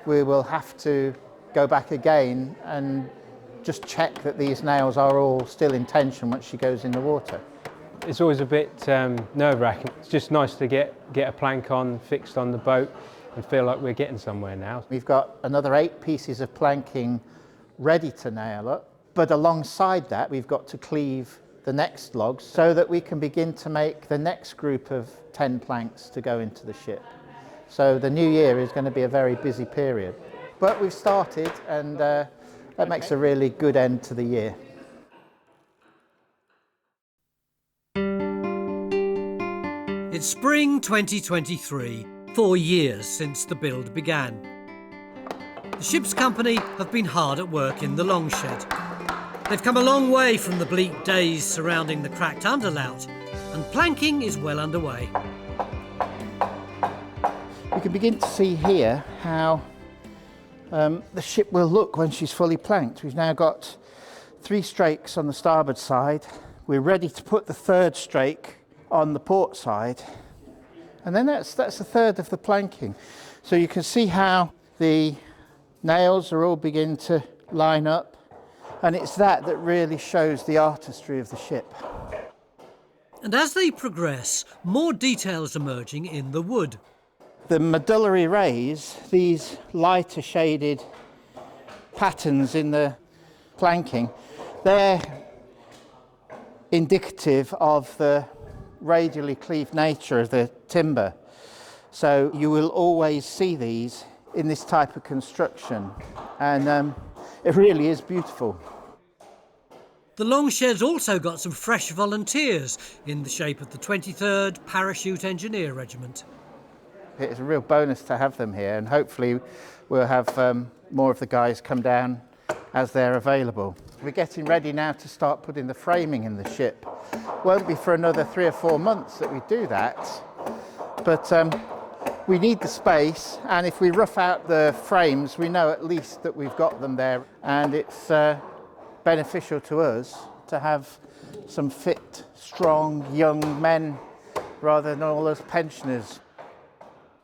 we will have to go back again and just check that these nails are all still in tension once she goes in the water. It's always a bit nerve-wracking. It's just nice to get a plank on, fixed on the boat, and feel like we're getting somewhere now. We've got another 8 pieces of planking ready to nail up, but alongside that we've got to cleave the next logs so that we can begin to make the next group of 10 planks to go into the ship. So the new year is going to be a very busy period. But we've started, and that makes a really good end to the year. It's spring 2023, 4 years since the build began. The ship's company have been hard at work in the longshed. They've come a long way from the bleak days surrounding the cracked underlayout, and planking is well underway. You can begin to see here how the ship will look when she's fully planked. We've now got 3 strakes on the starboard side. We're ready to put the 3rd strake on the port side, and then that's a third of the planking. So you can see how the nails are all beginning to line up, and it's that really shows the artistry of the ship. And as they progress, more details emerging in the wood. The medullary rays, these lighter shaded patterns in the planking, they're indicative of the radially cleaved nature of the timber. So you will always see these in this type of construction, and it really is beautiful. The Longshed's also got some fresh volunteers in the shape of the 23rd Parachute Engineer Regiment. It's a real bonus to have them here, and hopefully we'll have more of the guys come down as they're available. We're getting ready now to start putting the framing in the ship. Won't be for another 3 or 4 months that we do that, but we need the space, and if we rough out the frames, we know at least that we've got them there, and it's beneficial to us to have some fit, strong, young men rather than all those pensioners.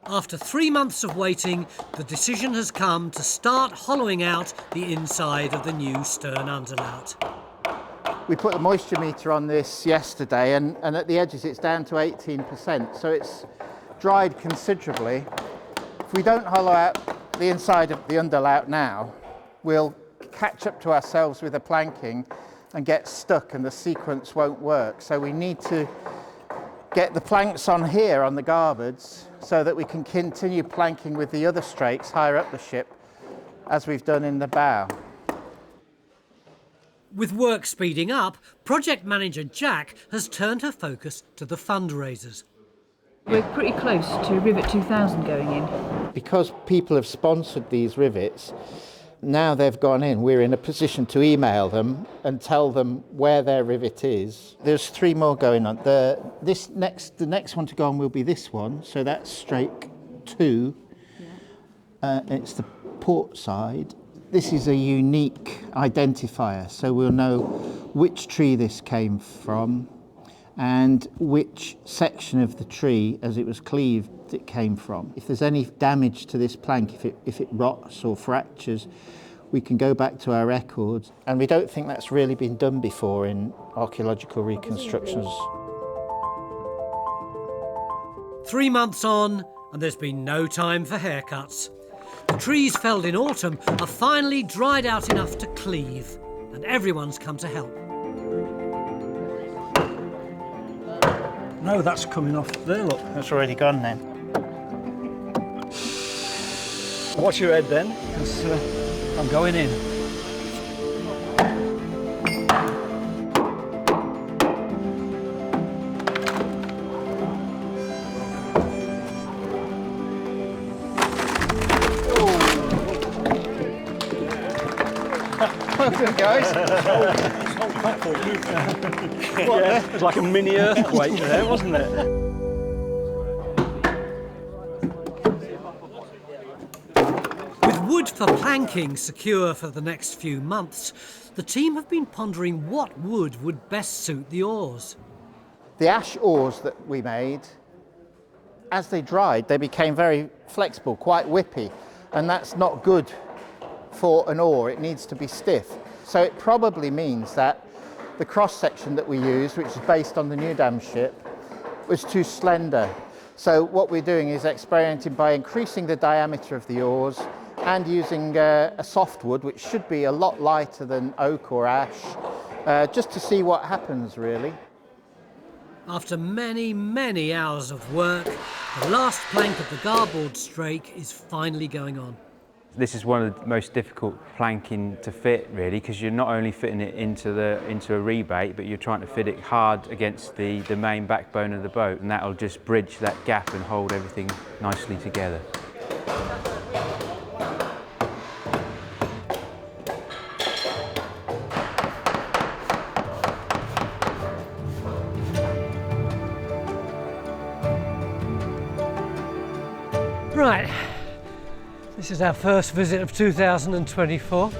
After 3 months of waiting, the decision has come to start hollowing out the inside of the new stern underlaut. We put the moisture meter on this yesterday, and at the edges it's down to 18%, so it's dried considerably. If we don't hollow out the inside of the underlaut now, we'll catch up to ourselves with the planking and get stuck, and the sequence won't work. So we need to get the planks on here on the garboards so that we can continue planking with the other strakes higher up the ship, as we've done in the bow. With work speeding up, project manager Jack has turned her focus to the fundraisers. We're pretty close to Rivet 2000 going in. Because people have sponsored these rivets, now they've gone in, we're in a position to email them and tell them where their rivet is. There's 3 more going on. The next one to go on will be this one, so that's strake 2. It's the port side. This is a unique identifier, so we'll know which tree this came from and which section of the tree, as it was cleaved, it came from. If there's any damage to this plank, if it rots or fractures, we can go back to our records, and we don't think that's really been done before in archaeological reconstructions. 3 months on, and there's been no time for haircuts. The trees felled in autumn are finally dried out enough to cleave, and everyone's come to help. No, that's coming off there, look. That's already gone then. Watch your head then, because I'm going in. Well done, guys. Yeah, it was like a mini earthquake there, wasn't it? With wood for planking secure for the next few months, the team have been pondering what wood would best suit the oars. The ash oars that we made, as they dried, they became very flexible, quite whippy, and that's not good for an oar. It needs to be stiff. So it probably means that the cross-section that we used, which is based on the New Dam ship, was too slender. So what we're doing is experimenting by increasing the diameter of the oars and using a softwood, which should be a lot lighter than oak or ash, just to see what happens, really. After many, many hours of work, the last plank of the garboard strake is finally going on. This is one of the most difficult planking to fit, really, because you're not only fitting it into a rebate, but you're trying to fit it hard against the main backbone of the boat, and that'll just bridge that gap and hold everything nicely together. This is our first visit of 2024.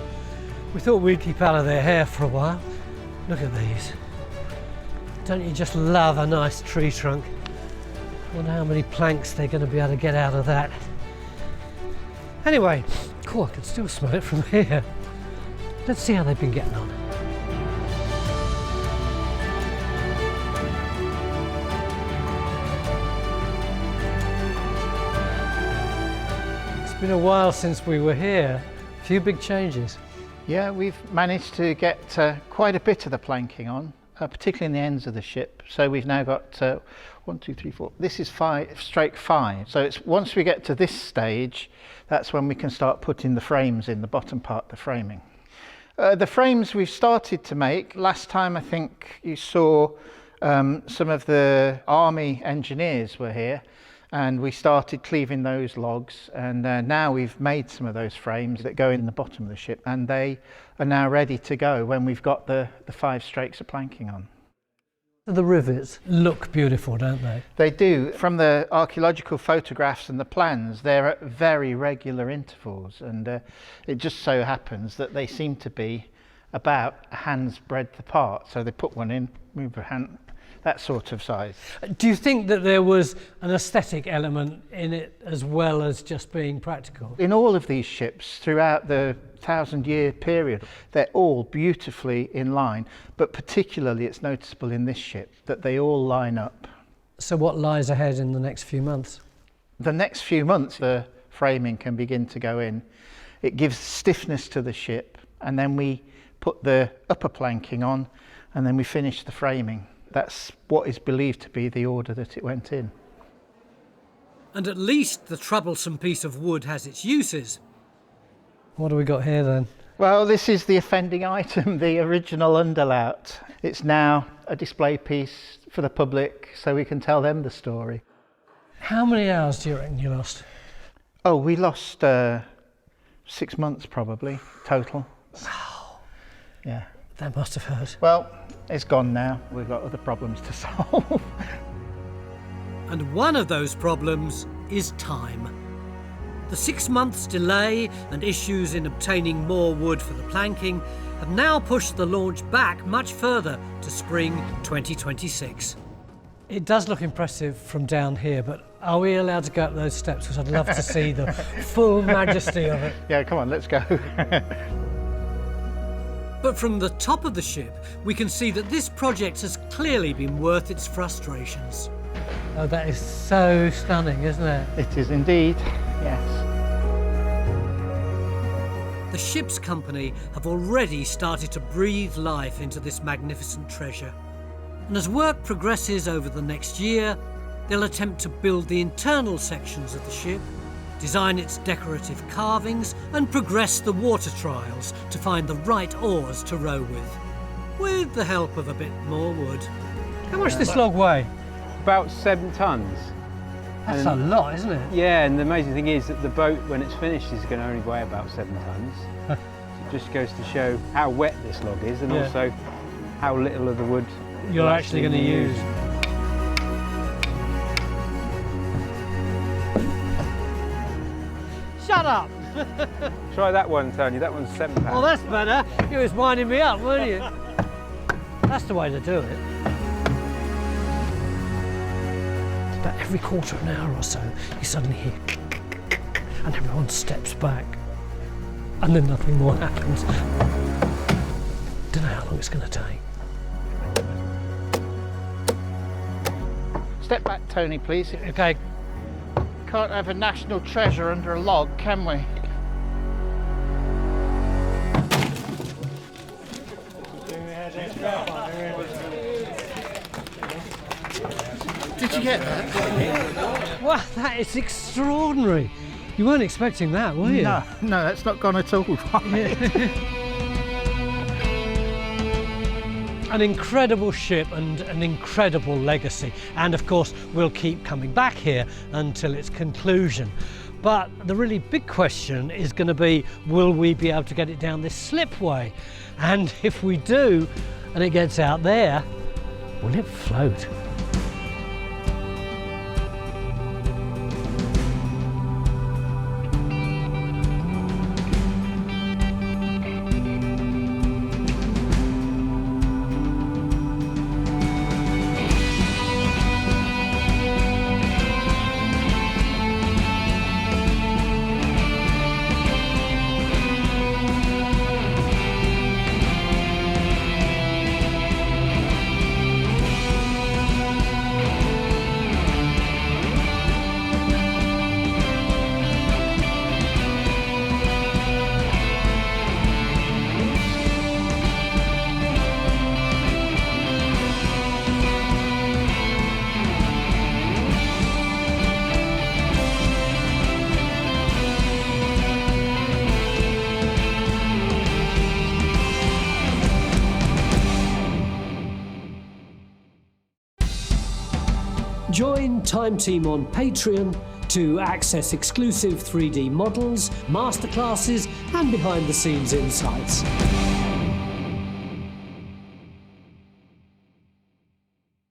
We thought we'd keep out of their hair for a while. Look at these. Don't you just love a nice tree trunk? I wonder how many planks they're going to be able to get out of that. Anyway, cool, I can still smell it from here. Let's see how they've been getting on. It's been a while since we were here. A few big changes. Yeah, we've managed to get quite a bit of the planking on, particularly in the ends of the ship. So we've now got 1, 2, 3, 4. This is 5/5. So it's once we get to this stage, that's when we can start putting the frames in, the bottom part, the framing. The frames we've started to make. Last time I think you saw some of the army engineers were here, and we started cleaving those logs, and now we've made some of those frames that go in the bottom of the ship, and they are now ready to go when we've got the 5 strakes of planking on. The rivets look beautiful, don't they? They do. From the archaeological photographs and the plans, they're at very regular intervals, and it just so happens that they seem to be about a hand's breadth apart. So they put one in, move a hand, that sort of size. Do you think that there was an aesthetic element in it as well as just being practical? In all of these ships throughout the 1,000-year period, they're all beautifully in line, but particularly it's noticeable in this ship that they all line up. So what lies ahead in the next few months? The next few months the framing can begin to go in. It gives stiffness to the ship, and then we put the upper planking on, and then we finish the framing. That's what is believed to be the order that it went in. And at least the troublesome piece of wood has its uses. What do we got here then? Well, this is the offending item, the original underlaut. It's now a display piece for the public so we can tell them the story. How many hours do you reckon you lost? Oh, we lost 6 months probably, total. Wow. Yeah. That must have hurt. Well, it's gone now. We've got other problems to solve. And one of those problems is time. The 6 months delay and issues in obtaining more wood for the planking have now pushed the launch back much further to spring 2026. It does look impressive from down here, but are we allowed to go up those steps? Because I'd love to see the full majesty of it. Yeah, come on, let's go. But from the top of the ship, we can see that this project has clearly been worth its frustrations. Oh, that is so stunning, isn't it? It is indeed, yes. The ship's company have already started to breathe life into this magnificent treasure. And as work progresses over the next year, they'll attempt to build the internal sections of the ship, design its decorative carvings, and progress the water trials to find the right oars to row with the help of a bit more wood. How much does this log weigh? About 7 tons. That's a lot, isn't it? Yeah, and the amazing thing is that the boat, when it's finished, is going to only weigh about 7 tons. So it just goes to show how wet this log is, and also how little of the wood you're actually going to use. Shut up! Try that one, Tony. That one's £7. Oh, that's better. You was winding me up, weren't you? That's the way to do it. About every quarter of an hour or so, you suddenly hear and everyone steps back. And then nothing more happens. Don't know how long it's going to take. Step back, Tony, please. Okay. Can't have a national treasure under a log, can we? Did you get that? Wow, that is extraordinary. You weren't expecting that, were you? No, that's not gone at all right. An incredible ship and an incredible legacy. And of course, we'll keep coming back here until its conclusion. But the really big question is going to be, will we be able to get it down this slipway? And if we do, and it gets out there, will it float? Join Time Team on Patreon to access exclusive 3D models, masterclasses and behind-the-scenes insights.